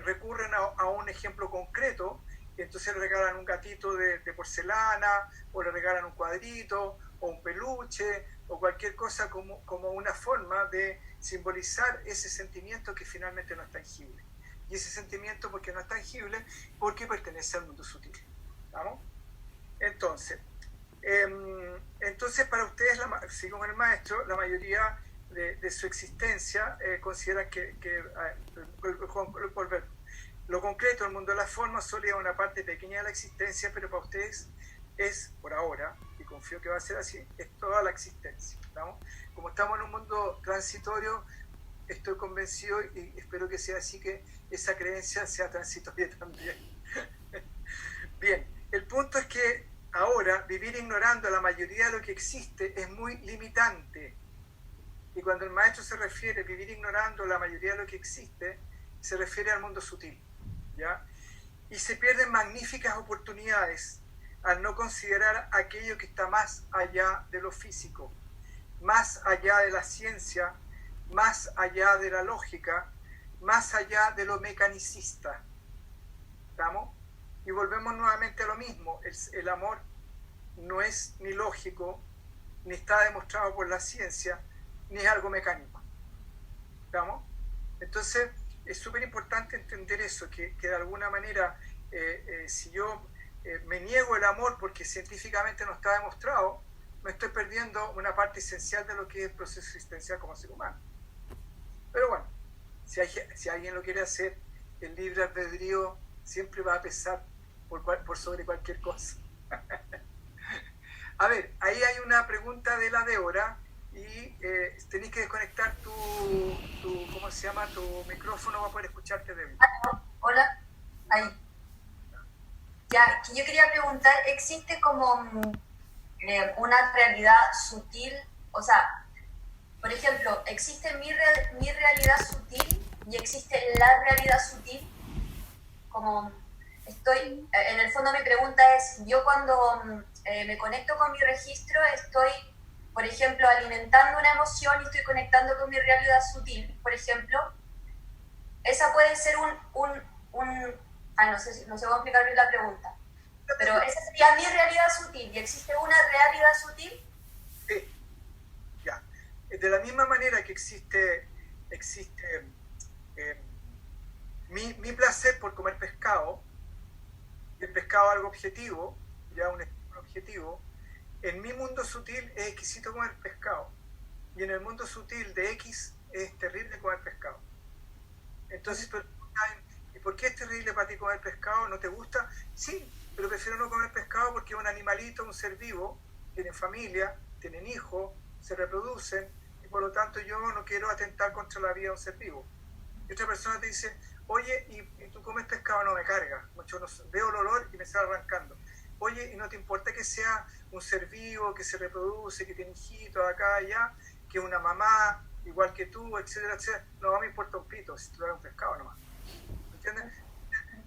Recurren a un ejemplo concreto, y entonces le regalan un gatito de porcelana, o le regalan un cuadrito, o un peluche, o cualquier cosa como una forma de simbolizar ese sentimiento que finalmente no es tangible. Y ese sentimiento, porque no es tangible, porque pertenece al mundo sutil. ¿Vamos? Entonces para ustedes, según el maestro, la mayoría de su existencia considera lo concreto, el mundo de las formas sólidas es una parte pequeña de la existencia, pero para ustedes es, por ahora, y confío que va a ser así, es toda la existencia, ¿no? Como estamos en un mundo transitorio, estoy convencido y espero que sea así, que esa creencia sea transitoria también. Bien, el punto es que ahora vivir ignorando la mayoría de lo que existe es muy limitante. Y cuando el maestro se refiere a vivir ignorando la mayoría de lo que existe, se refiere al mundo sutil, ¿ya? Y se pierden magníficas oportunidades al no considerar aquello que está más allá de lo físico, más allá de la ciencia, más allá de la lógica, más allá de lo mecanicista. ¿Estamos? Y volvemos nuevamente a lo mismo. El amor no es ni lógico, ni está demostrado por la ciencia, ni es algo mecánico. ¿Estamos? Entonces, es súper importante entender eso, que de alguna manera, si yo me niego el amor porque científicamente no está demostrado, me estoy perdiendo una parte esencial de lo que es el proceso existencial como ser humano. Pero bueno, si alguien lo quiere hacer, el libre albedrío siempre va a pesar por sobre cualquier cosa. A ver, ahí hay una pregunta de la Débora, y tenés que desconectar tu ¿cómo se llama? Tu micrófono para poder escucharte, Débora. Hola, ahí. Ya, yo quería preguntar, ¿existe como una realidad sutil? O sea, por ejemplo, ¿existe mi realidad sutil y existe la realidad sutil? Como en el fondo mi pregunta es, yo cuando me conecto con mi registro estoy, por ejemplo, alimentando una emoción y estoy conectando con mi realidad sutil, por ejemplo, esa puede ser no sé cómo explicar bien la pregunta, pero esa sería mi realidad sutil, ¿y existe una realidad sutil? Sí, ya. De la misma manera que existe mi placer por comer pescado, y el pescado algo objetivo, ya un estímulo objetivo, en mi mundo sutil es exquisito comer pescado, y en el mundo sutil de X es terrible comer pescado. Entonces, ¿y por qué es terrible para ti comer pescado? ¿No te gusta? Sí, pero prefiero no comer pescado porque es un animalito, un ser vivo, tienen familia, tienen hijos, se reproducen, y por lo tanto yo no quiero atentar contra la vida de un ser vivo. Y otra persona te dice, oye, ¿y tú comes pescado? No, me carga, mucho, veo el olor y me sale arrancando. Oye, ¿y no te importa que sea un ser vivo, que se reproduce, que tiene hijitos acá, allá, que una mamá, igual que tú, etcétera, etcétera? No me importa un pito si tú eres un pescado nomás. ¿Entiendes?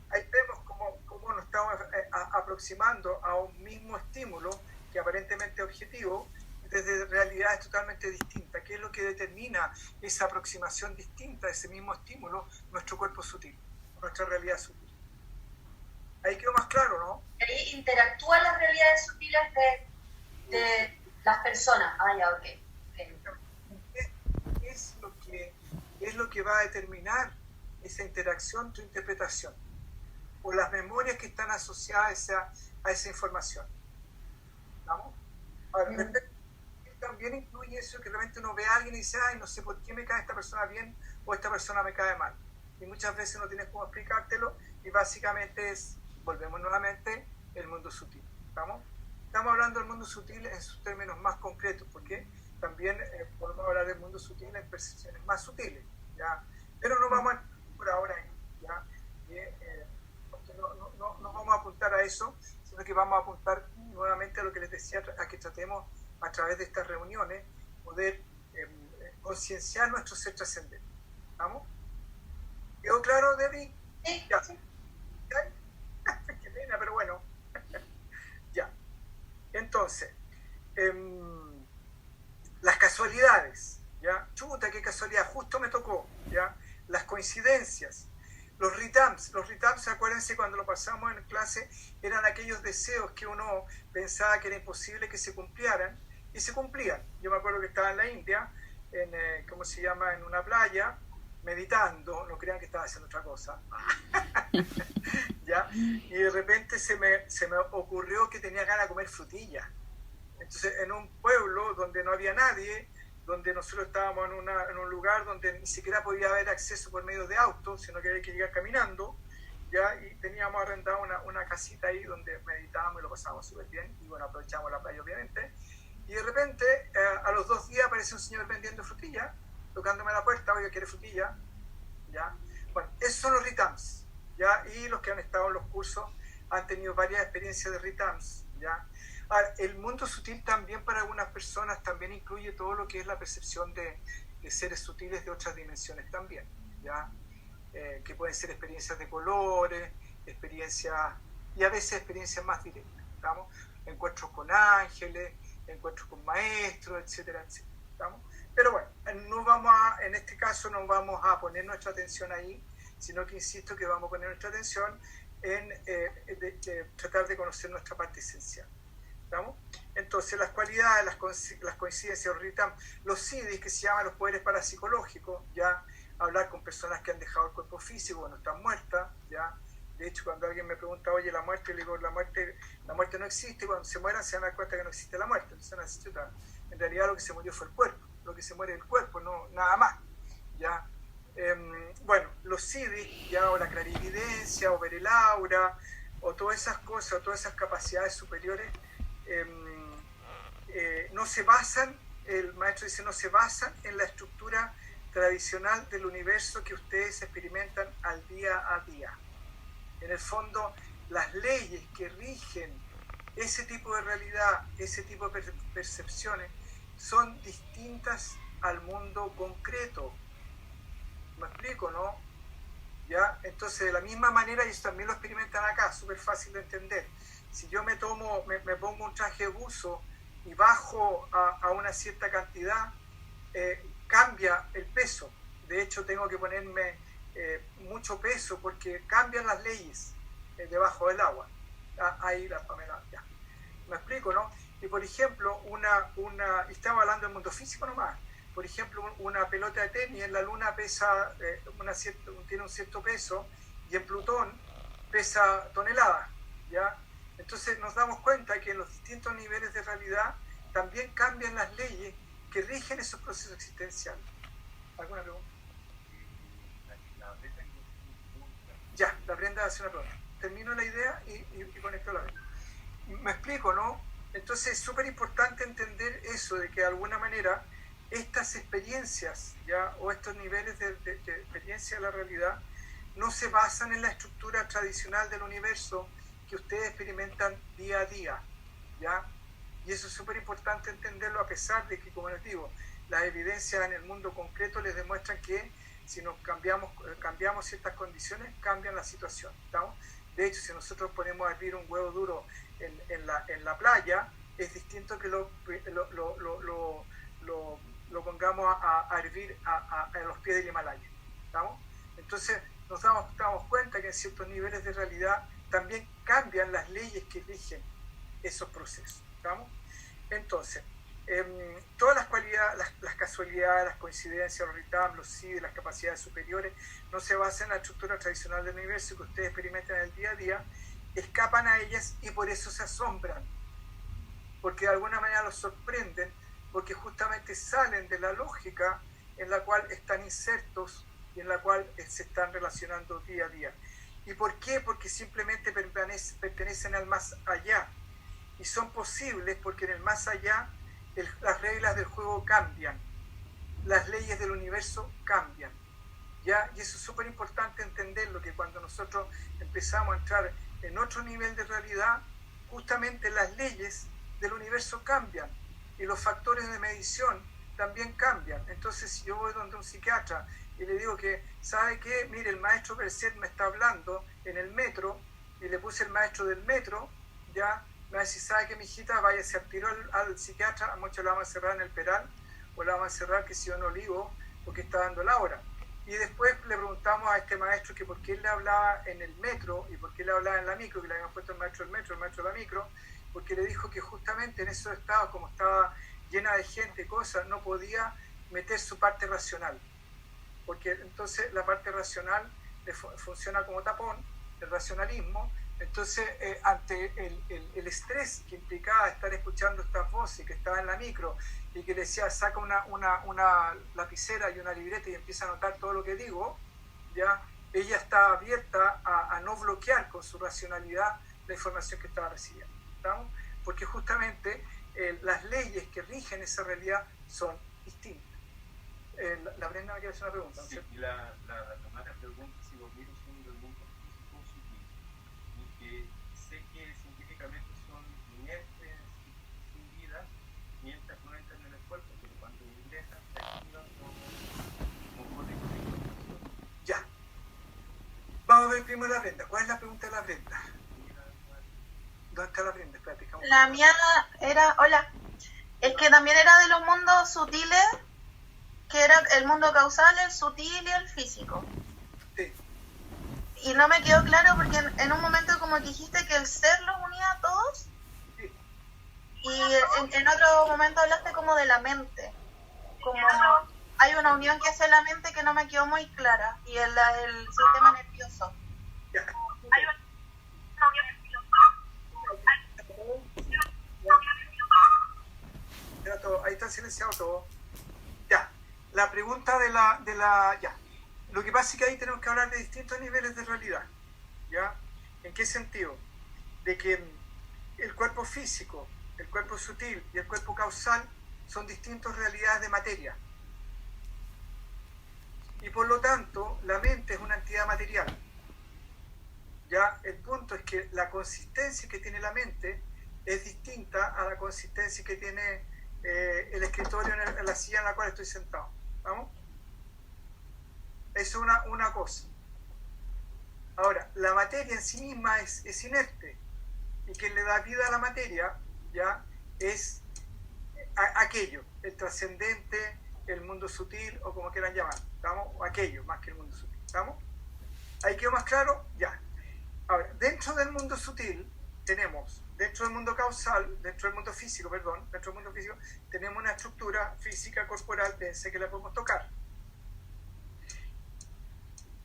Ahí vemos cómo nos estamos aproximando a un mismo estímulo que aparentemente es objetivo, desde realidades totalmente distintas. ¿Qué es lo que determina esa aproximación distinta de ese mismo estímulo? Nuestro cuerpo sutil, nuestra realidad sutil. Ahí quedó más claro, ¿no? Ahí interactúan las realidades sutiles de las personas. Ah, ya, ok. Es lo que va a determinar esa interacción, tu interpretación, o las memorias que están asociadas a esa información. ¿Vamos? Ahora, también incluye eso que realmente uno ve a alguien y dice, ay, no sé por qué me cae esta persona bien o esta persona me cae mal. Y muchas veces no tienes cómo explicártelo, y básicamente volvemos nuevamente, el mundo sutil. ¿Estamos? Estamos hablando del mundo sutil en sus términos más concretos, porque también podemos hablar del mundo sutil en percepciones más sutiles, ¿ya? Pero no vamos a por ahora ahí, ¿ya? Porque no vamos a apuntar a eso, sino que vamos a apuntar nuevamente a lo que les decía, a que tratemos a través de estas reuniones poder concienciar nuestro ser trascendente. ¿Vamos? ¿Quedó claro, Debbie? Sí. Ya. Qué pena, pero bueno. Ya. Entonces, las casualidades, ¿ya? Chuta, qué casualidad, justo me tocó, ¿ya? Las coincidencias, los ritams, acuérdense cuando lo pasamos en clase, eran aquellos deseos que uno pensaba que era imposible que se cumplieran, y se cumplían. Yo me acuerdo que estaba en la India, ¿cómo se llama?, en una playa, meditando, no crean que estaba haciendo otra cosa, ¿ya? Y de repente se me ocurrió que tenía ganas de comer frutillas. Entonces, en un pueblo donde no había nadie, donde nosotros estábamos en un lugar donde ni siquiera podía haber acceso por medio de autos, sino que había que llegar caminando, ¿ya? Y teníamos arrendado una casita ahí donde meditábamos y lo pasábamos súper bien, y bueno, aprovechamos la playa obviamente, y de repente, a los 2 días aparece un señor vendiendo frutillas, tocándome la puerta, oye, ¿quiere frutilla? ¿Ya? Bueno, esos son los ritams, ¿ya? Y los que han estado en los cursos han tenido varias experiencias de ritams, ¿ya? Ahora, el mundo sutil también para algunas personas también incluye todo lo que es la percepción de seres sutiles de otras dimensiones también, ¿ya? Que pueden ser experiencias de colores, experiencias, y a veces experiencias más directas, ¿estamos? Encuentros con ángeles, encuentros con maestros, etcétera, etcétera, ¿estamos? Pero bueno, en este caso no vamos a poner nuestra atención ahí, sino que insisto que vamos a poner nuestra atención en tratar de conocer nuestra parte esencial. ¿Estamos? Entonces, las cualidades, las coincidencias, los CIDIs, que se llaman los poderes parapsicológicos, ya hablar con personas que han dejado el cuerpo físico, no están muertas, ya. De hecho, cuando alguien me pregunta, oye, la muerte, le digo, la muerte no existe, cuando se mueran se van a dar cuenta que no existe la muerte. Entonces, en realidad lo que se murió fue el cuerpo, lo que se muere es el cuerpo, no nada más, ya. Bueno, los CIDIs, ya, o la clarividencia, o ver el aura, o todas esas cosas, o todas esas capacidades superiores, no se basan, el maestro dice, no se basan en la estructura tradicional del universo que ustedes experimentan al día a día. En el fondo, las leyes que rigen ese tipo de realidad, ese tipo de percepciones, son distintas al mundo concreto. ¿Me explico, no? ¿Ya? Entonces, de la misma manera, ellos también lo experimentan acá, súper fácil de entender. Si yo me pongo un traje de buzo y bajo a una cierta cantidad, cambia el peso. De hecho, tengo que ponerme mucho peso porque cambian las leyes debajo del agua. Ahí la Pamela, ya. ¿Me explico, no? Y por ejemplo, estamos hablando del mundo físico nomás. Por ejemplo, una pelota de tenis en la Luna pesa tiene un cierto peso y en Plutón pesa toneladas, ¿ya? Entonces nos damos cuenta que en los distintos niveles de realidad también cambian las leyes que rigen esos procesos existenciales. ¿Alguna pregunta? Ya, la Brenda hace una pregunta. Termino la idea y conecto la vez. Me explico, ¿no? Entonces es súper importante entender eso, de que de alguna manera estas experiencias, ¿ya? O estos niveles de experiencia de la realidad no se basan en la estructura tradicional del universo que ustedes experimentan día a día, ¿ya? Y eso es súper importante entenderlo, a pesar de que, como les digo, las evidencias en el mundo concreto les demuestran que si nos cambiamos ciertas condiciones, cambian la situación, ¿estamos? De hecho, si nosotros ponemos a hervir un huevo duro en la playa, es distinto que lo pongamos a hervir a los pies del Himalaya, ¿estamos? Entonces nos damos cuenta que en ciertos niveles de realidad también cambian las leyes que rigen esos procesos, ¿estamos? Entonces, todas las cualidades, las casualidades, las coincidencias, los ritam, los SID, las capacidades superiores, no se basan en la estructura tradicional del universo que ustedes experimentan en el día a día, escapan a ellas y por eso se asombran, porque de alguna manera los sorprenden, porque justamente salen de la lógica en la cual están insertos y en la cual se están relacionando día a día. ¿Y por qué? Porque simplemente pertenecen al más allá, y son posibles porque en el más allá las reglas del juego cambian, las leyes del universo cambian, ¿ya? Y eso es súper importante entenderlo, que cuando nosotros empezamos a entrar en otro nivel de realidad, justamente las leyes del universo cambian y los factores de medición también cambian. Entonces, si yo voy donde un psiquiatra y le digo que, ¿sabe qué? Mire, el maestro Berset me está hablando en el metro, y le puse el maestro del metro, ya me va a decir, ¿sabe qué, mijita? Váyase al tiro al psiquiatra, a muchos la vamos a cerrar en el Peral, o la vamos a cerrar, que si yo no Olivo, porque está dando la hora. Y después le preguntamos a este maestro que por qué él le hablaba en el metro y por qué le hablaba en la micro, que le habíamos puesto el maestro del metro, el maestro de la micro, porque le dijo que justamente en esos estados, como estaba llena de gente, cosas, no podía meter su parte racional, porque entonces la parte racional funciona como tapón, el racionalismo. Entonces, ante el estrés que implicaba estar escuchando estas voces, que estaba en la micro, y que le decía, saca una lapicera y una libreta y empieza a anotar todo lo que digo, ¿ya? Ella está abierta a no bloquear con su racionalidad la información que estaba recibiendo, ¿estamos? Porque justamente las leyes que rigen esa realidad son distintas. La Brenda me quiere hacer una pregunta, ¿no es cierto? Sí, y la Tamara pregunta si los virus son del mundo físico sutil, y que sé que científicamente son inertes sin vida mientras no entran en el cuerpo, pero cuando ingresan se activan como códigos de información. Ya. Vamos a ver primero la Brenda. ¿Cuál es la pregunta de la Brenda? ¿Dónde está la Brenda? Espérate, la mía era, hola, es que también era de los mundos sutiles, que era el mundo causal, el sutil y el físico. Sí. Y no me quedó claro porque en un momento como que dijiste que el ser los unía a todos. Sí. Y en otro momento hablaste como de la mente. Como hay una unión que hace la mente que no me quedó muy clara. Y el sistema nervioso. Ya. Hay una unión Ahí está silenciado todo. Ya. La pregunta de la ya. Lo que pasa es que ahí tenemos que hablar de distintos niveles de realidad, ¿ya? ¿En qué sentido? De que el cuerpo físico, el cuerpo sutil y el cuerpo causal son distintas realidades de materia. Y por lo tanto, la mente es una entidad material. Ya, el punto es que la consistencia que tiene la mente es distinta a la consistencia que tiene el escritorio en la silla en la cual estoy sentado. ¿Vamos? Eso es una cosa. Ahora, la materia en sí misma es inerte, y quien le da vida a la materia ya es aquello, el trascendente, el mundo sutil, o como quieran llamar, ¿estamos? O aquello más que el mundo sutil. ¿Estamos? ¿Ahí quedó más claro? Ya. Ahora, dentro del mundo sutil tenemos, dentro del mundo causal, dentro del mundo físico, tenemos una estructura física corporal densa que la podemos tocar.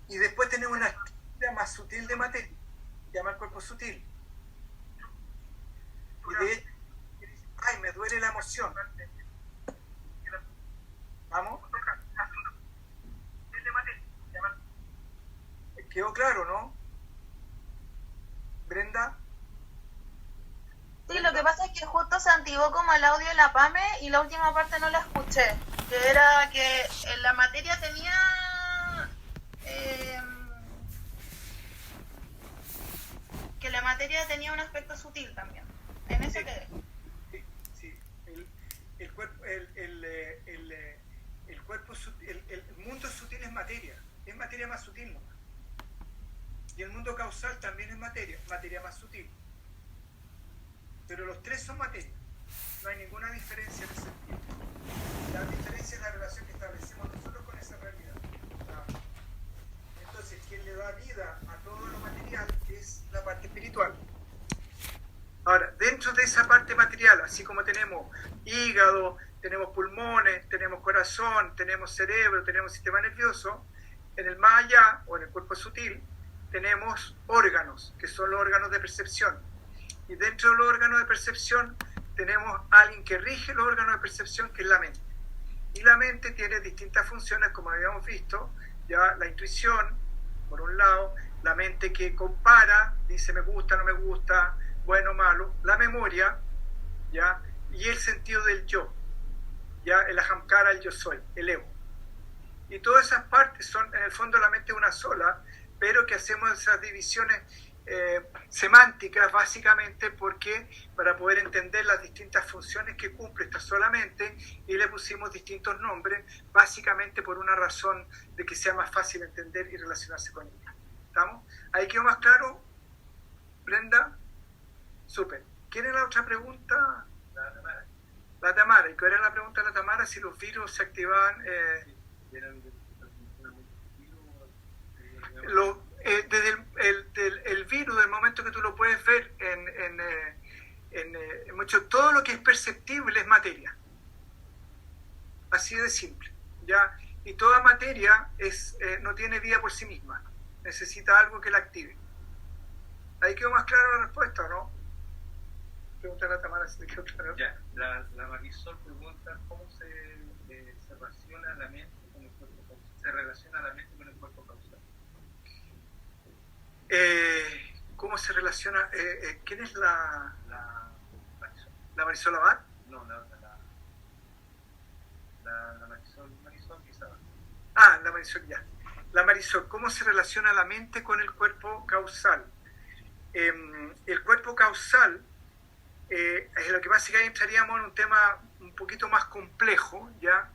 Y después tenemos una estructura más sutil de materia, que se llama el cuerpo sutil. Y de hecho, ay, me duele la emoción. ¿Vamos? ¿Quedó claro, no? ¿Brenda? Sí, lo que pasa es que justo se activó como el audio de la PAME y la última parte no la escuché. Que era que la materia tenía... que la materia tenía un aspecto sutil también. En eso quedé. Sí. El mundo sutil es materia más sutil, ¿no? Y el mundo causal también es materia más sutil. Pero los tres son materia. No hay ninguna diferencia en ese sentido. La diferencia es la relación que establecemos nosotros con esa realidad. Entonces, quien le da vida a todo lo material es la parte espiritual. Ahora, dentro de esa parte material, así como tenemos hígado, tenemos pulmones, tenemos corazón, tenemos cerebro, tenemos sistema nervioso, en el más allá, o en el cuerpo sutil, tenemos órganos, que son los órganos de percepción. Y dentro de los órganos de percepción tenemos a alguien que rige los órganos de percepción, que es la mente. Y la mente tiene distintas funciones, como habíamos visto, ya la intuición, por un lado, la mente que compara, dice me gusta, no me gusta, bueno, malo, la memoria, ya, y el sentido del yo, ya, el ahamkara, el yo soy, el ego. Y todas esas partes son, en el fondo, la mente una sola, pero que hacemos esas divisiones semánticas básicamente porque para poder entender las distintas funciones que cumple esta sola mente, y le pusimos distintos nombres básicamente por una razón de que sea más fácil entender y relacionarse con ella. ¿Estamos? ¿Ahí quedó más claro, Brenda? Súper. ¿Quién es la otra pregunta? La Tamara. ¿Y cuál era la pregunta de la Tamara? Si los virus se activaban... desde el virus, del momento que tú lo puedes ver en mucho, todo lo que es perceptible es materia, así de simple, ¿ya? Y toda materia no tiene vida por sí misma, necesita algo que la active. ¿Ahí quedó más clara la respuesta o no? Pregunta a la Tamara si te quedó claro. Ya, la Marisol pregunta cómo se relaciona la mente con el cuerpo causal. Se relaciona la mente con el cuerpo causal. ¿Cómo se relaciona? ¿Quién es la Marisol Abad? No, la Marisol quizá. Ah, la Marisol, ya. La Marisol, ¿cómo se relaciona la mente con el cuerpo causal? El cuerpo causal, lo que pasa es que ahí entraríamos en un tema un poquito más complejo, ¿ya?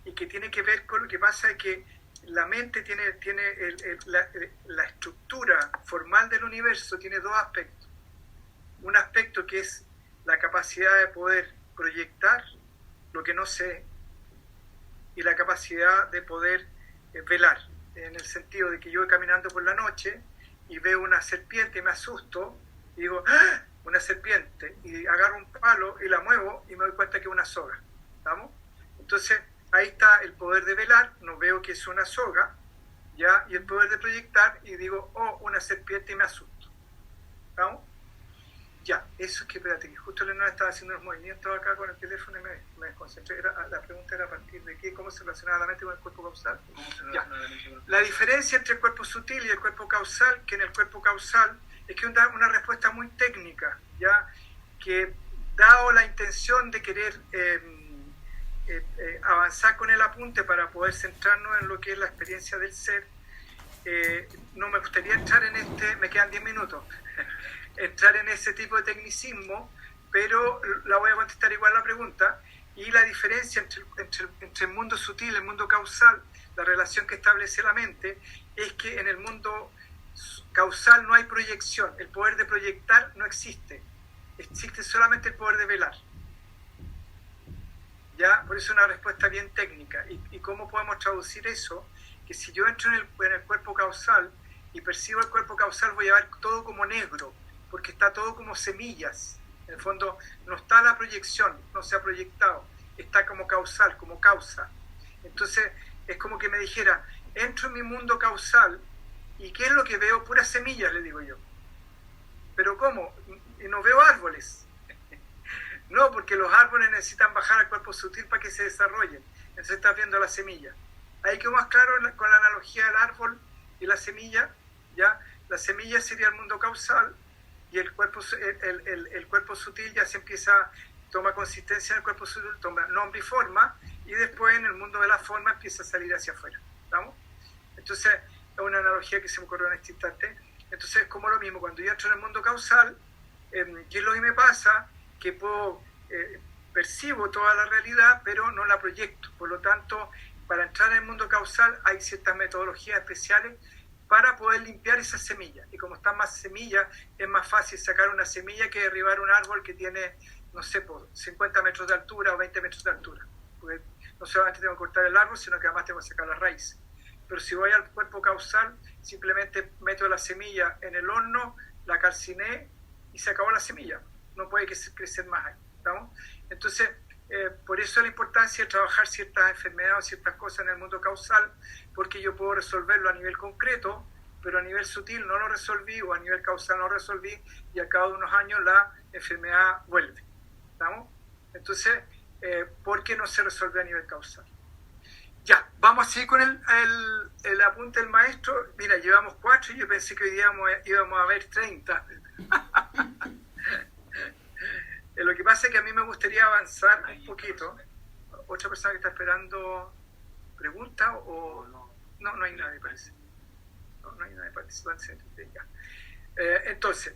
Y que tiene que ver con lo que pasa es que la mente tiene la estructura formal del universo, tiene dos aspectos. Un aspecto que es la capacidad de poder proyectar lo que no sé, y la capacidad de poder velar, en el sentido de que yo voy caminando por la noche y veo una serpiente y me asusto y digo, ¡ah! Una serpiente, y agarro un palo y la muevo y me doy cuenta que es una soga. ¿Estamos? Entonces ahí está el poder de velar, no veo que es una soga, ¿ya? Y el poder de proyectar y digo, oh, una serpiente, y me asusto. ¿Estamos? Ya, eso es que, espérate, que justo Leonora estaba haciendo unos movimientos acá con el teléfono y me desconcentré. La pregunta era a partir de qué, cómo se relaciona la mente con el cuerpo causal. Ya. La diferencia entre el cuerpo sutil y el cuerpo causal, que en el cuerpo causal es que una respuesta muy técnica, ya, que dado la intención de querer avanzar con el apunte para poder centrarnos en lo que es la experiencia del ser, no me gustaría entrar en me quedan 10 minutos, entrar en ese tipo de tecnicismo, pero la voy a contestar igual la pregunta. Y la diferencia entre el mundo sutil y el mundo causal, la relación que establece la mente, es que en el mundo causal no hay proyección, el poder de proyectar no existe, existe solamente el poder de velar. ¿Ya? Por eso es una respuesta bien técnica. ¿Y cómo podemos traducir eso? Que que si yo entro en el cuerpo causal y percibo el cuerpo causal, voy a ver todo como negro, porque está todo como semillas. En el fondo no está la proyección, no se ha proyectado, está como causal, como causa. Entonces es como que me dijera, entro en mi mundo causal y ¿qué es lo que veo? Puras semillas, le digo yo. ¿Pero cómo? Y no veo árboles. No, porque los árboles necesitan bajar al cuerpo sutil para que se desarrollen. Entonces estás viendo la semilla. Ahí quedó más claro con la analogía del árbol y la semilla, ¿ya? La semilla sería el mundo causal y el cuerpo sutil ya se empieza, toma consistencia en el cuerpo sutil, toma nombre y forma, y después en el mundo de la forma empieza a salir hacia afuera. ¿Estamos? Entonces, es una analogía que se me ocurrió en este instante. Entonces, es como lo mismo, cuando yo entro en el mundo causal, ¿qué es lo que me pasa? Que percibo toda la realidad, pero no la proyecto. Por lo tanto, para entrar en el mundo causal hay ciertas metodologías especiales para poder limpiar esas semillas. Y como están más semillas, es más fácil sacar una semilla que derribar un árbol que tiene, no sé, 50 metros de altura o 20 metros de altura. Porque no solamente tengo que cortar el árbol, sino que además tengo que sacar las raíces. Pero si voy al cuerpo causal, simplemente meto la semilla en el horno, la calciné y se acabó la semilla. No puede crecer más ahí. ¿Estamos? Entonces, por eso la importancia de trabajar ciertas enfermedades o ciertas cosas en el mundo causal, porque yo puedo resolverlo a nivel concreto, pero a nivel sutil no lo resolví, o a nivel causal no lo resolví, y al cabo de unos años la enfermedad vuelve. ¿Estamos? Entonces, ¿por qué no se resuelve a nivel causal? Ya, vamos a seguir con el apunte del maestro. Mira, llevamos 4 y yo pensé que hoy día íbamos a ver 30. Lo que pasa es que a mí me gustaría avanzar un poquito. ¿Otra persona que está esperando pregunta o no? No hay nadie, parece. No hay nadie participante. Ya. Entonces,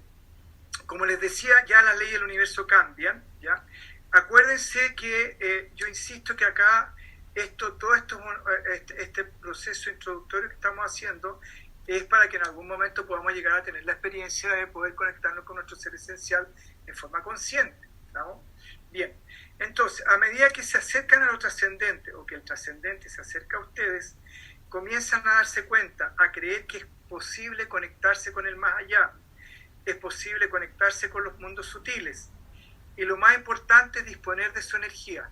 como les decía, ya las leyes del universo cambian, ¿ya? Acuérdense que yo insisto que acá este proceso introductorio que estamos haciendo es para que en algún momento podamos llegar a tener la experiencia de poder conectarnos con nuestro ser esencial en forma consciente. ¿Estamos? Bien, entonces, a medida que se acercan a lo trascendente o que el trascendente se acerca a ustedes, comienzan a darse cuenta, a creer que es posible conectarse con el más allá, es posible conectarse con los mundos sutiles, y lo más importante es disponer de su energía.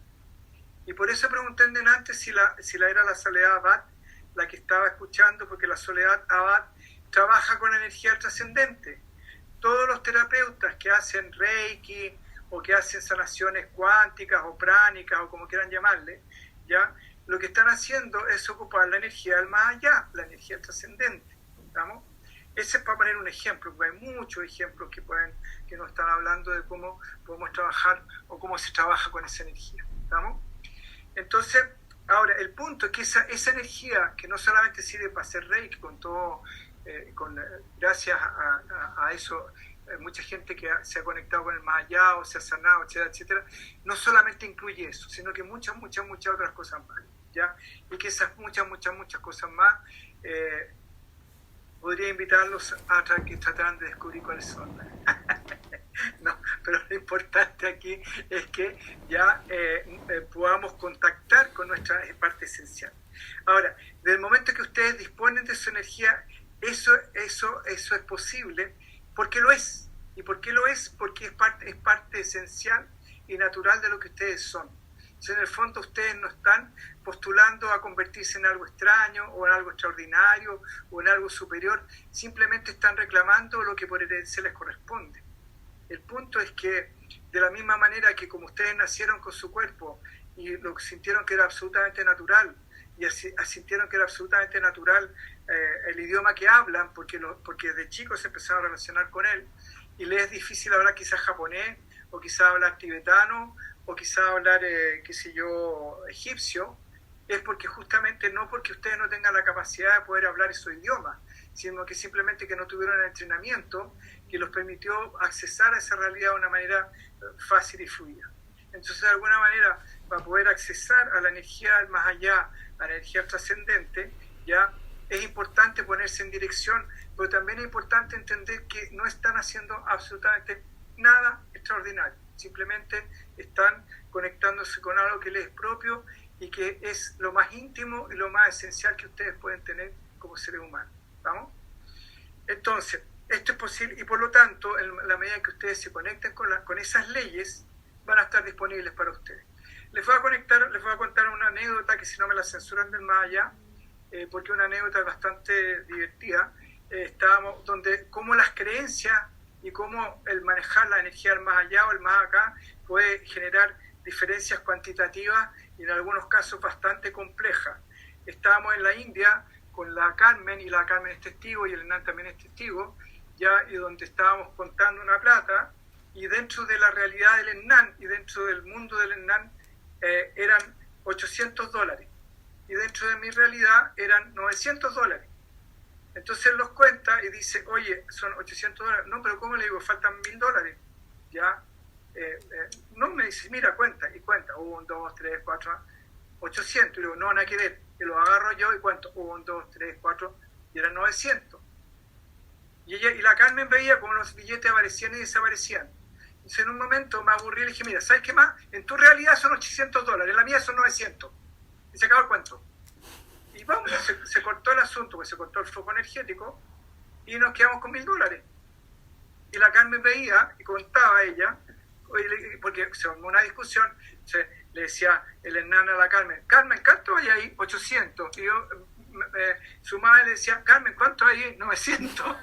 Y por eso pregunté antes si era la Soledad Abad la que estaba escuchando, porque la Soledad Abad trabaja con la energía del trascendente. Todos los terapeutas que hacen Reiki o que hacen sanaciones cuánticas o pránicas o como quieran llamarle, ¿ya? Lo que están haciendo es ocupar la energía del más allá, la energía del trascendente. ¿Estamos? Ese es para poner un ejemplo, porque hay muchos ejemplos que nos están hablando de cómo podemos trabajar o cómo se trabaja con esa energía. ¿Estamos? Entonces, ahora, el punto es que esa energía que no solamente sirve para hacer Reiki, gracias a eso, mucha gente que se ha conectado con el más allá o se ha sanado, etcétera, etcétera, no solamente incluye eso, sino que muchas otras cosas más, ¿ya? Y que esas muchas cosas más, podría invitarlos a que trataran de descubrir cuáles son. No, pero lo importante aquí es que ya podamos contactar con nuestra parte esencial. Ahora, desde el momento que ustedes disponen de su energía, eso es posible porque lo es. ¿Y por qué lo es? Porque es parte esencial y natural de lo que ustedes son. Entonces, en el fondo, ustedes no están postulando a convertirse en algo extraño o en algo extraordinario o en algo superior. Simplemente están reclamando lo que por herencia les corresponde. El punto es que, de la misma manera que como ustedes nacieron con su cuerpo y lo sintieron que era absolutamente natural, y sintieron que era absolutamente natural el idioma que hablan, porque de chicos se empezaron a relacionar con él, y les es difícil hablar quizás japonés, o quizás hablar tibetano, o quizás hablar, egipcio, es porque justamente no porque ustedes no tengan la capacidad de poder hablar esos idiomas, sino que simplemente que no tuvieron el entrenamiento que los permitió accesar a esa realidad de una manera fácil y fluida. Entonces, de alguna manera, para poder accesar a la energía del más allá, a la energía trascendente, ya es importante ponerse en dirección, pero también es importante entender que no están haciendo absolutamente nada extraordinario, simplemente están conectándose con algo que les es propio y que es lo más íntimo y lo más esencial que ustedes pueden tener como seres humanos. ¿Vamos? Entonces, esto es posible y por lo tanto, en la medida que ustedes se conecten con esas leyes, van a estar disponibles para ustedes. Les voy a contar una anécdota que si no me la censuran del más allá, porque una anécdota bastante divertida, donde cómo las creencias y cómo el manejar la energía del más allá o el más acá puede generar diferencias cuantitativas y en algunos casos bastante complejas. Estábamos en la India con la Carmen, y la Carmen es testigo y el Hernán también es testigo, ya, y donde estábamos contando una plata, y dentro de la realidad del Hernán y dentro del mundo del Hernán eran $800, y dentro de mi realidad eran $900. Entonces él los cuenta y dice, oye, son $800. No, pero ¿cómo le digo? Faltan $1000. Ya, no, me dice, mira, cuenta. Y cuenta, 1, 2, 3, 4, 800. Y digo, no, nada que ver. Y lo agarro yo y cuento, 1, 2, 3, 4, y eran 900. Y la Carmen veía como los billetes aparecían y desaparecían. Entonces en un momento me aburrí y le dije, mira, ¿sabes qué más? En tu realidad son $800, en la mía son 900. Y se acabó el cuento. Y vamos, se cortó el asunto, pues se cortó el foco energético y nos quedamos con $1000. Y la Carmen veía y contaba a ella, porque se formó una discusión, le decía el Hernán a la Carmen, Carmen, ¿cuánto hay ahí? 800. Y yo, su madre le decía, Carmen, ¿cuánto hay ahí? 900.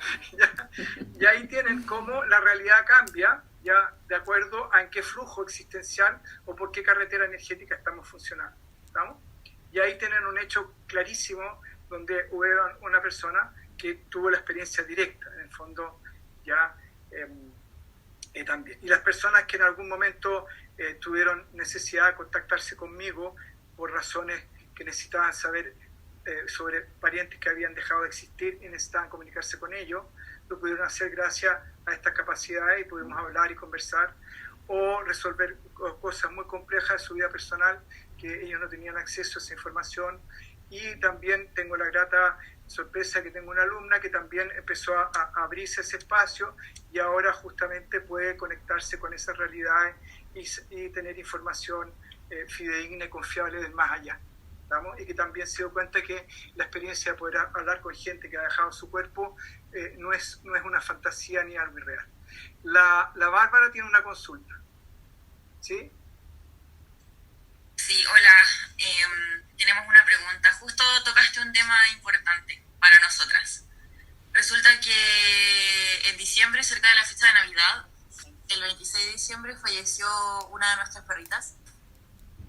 Y ahí tienen cómo la realidad cambia, ya de acuerdo a en qué flujo existencial o por qué carretera energética estamos funcionando. ¿Estamos? Y ahí tienen un hecho clarísimo donde hubo una persona que tuvo la experiencia directa, en el fondo, ya también. Y las personas que en algún momento tuvieron necesidad de contactarse conmigo por razones que necesitaban saber sobre parientes que habían dejado de existir y necesitaban comunicarse con ellos, lo pudieron hacer gracias a estas capacidades y pudimos hablar y conversar o resolver cosas muy complejas de su vida personal que ellos no tenían acceso a esa información. Y también tengo la grata sorpresa que tengo una alumna que también empezó a abrirse ese espacio y ahora justamente puede conectarse con esas realidades y tener información fidedigna y confiable del más allá. ¿Estamos? Y que también se dio cuenta que la experiencia de poder hablar con gente que ha dejado su cuerpo no es una fantasía ni algo irreal. La Bárbara tiene una consulta. ¿Sí? Sí, hola. Tenemos una pregunta. Justo tocaste un tema importante para nosotras. Resulta que en diciembre, cerca de la fecha de Navidad, el 26 de diciembre, falleció una de nuestras perritas.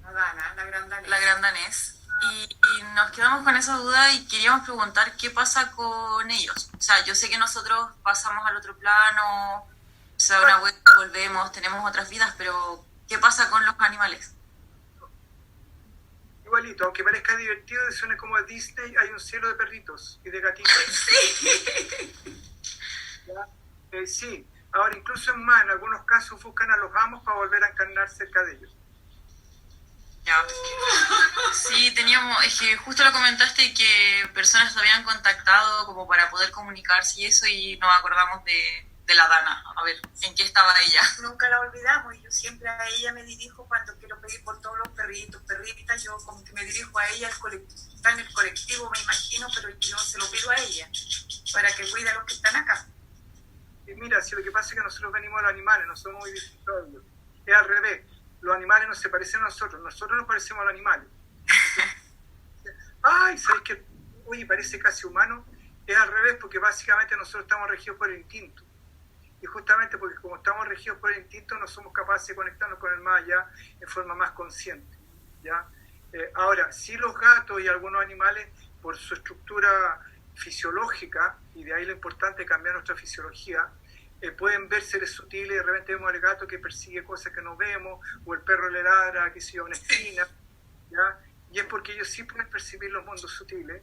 La gran danés. Y nos quedamos con esa duda y queríamos preguntar qué pasa con ellos. O sea, yo sé que nosotros pasamos al otro plano, se da una vuelta, volvemos, tenemos otras vidas, pero ¿qué pasa con los animales? Igualito, aunque parezca divertido, suena como a Disney, hay un cielo de perritos y de gatitos. Sí. Sí, ahora incluso en más, en algunos casos buscan a los amos para volver a encarnar cerca de ellos. Ya. Sí, es que justo lo comentaste que personas te habían contactado como para poder comunicarse y eso, y nos acordamos de la Dana, a ver, ¿en qué estaba ella? Nunca la olvidamos, y yo siempre a ella me dirijo cuando quiero pedir por todos los perritos, perritas, yo como que me dirijo a ella, está en el colectivo, me imagino, pero yo se lo pido a ella, para que cuide a los que están acá. Y mira, si lo que pasa es que nosotros venimos a los animales, no somos muy distintos a ellos, es al revés. Los animales no se parecen a nosotros nos parecemos a los animales. Ay, ¿sabes qué? Oye, parece casi humano. Es al revés, porque básicamente nosotros estamos regidos por el instinto. Y justamente porque como estamos regidos por el instinto, no somos capaces de conectarnos con el más allá en forma más consciente. ¿Ya? Ahora, sí, los gatos y algunos animales, por su estructura fisiológica, y de ahí lo importante es cambiar nuestra fisiología, pueden ver seres sutiles, de repente vemos al gato que persigue cosas que no vemos, o el perro le ladra, que se una esquina, ¿ya? Y es porque ellos sí pueden percibir los mundos sutiles,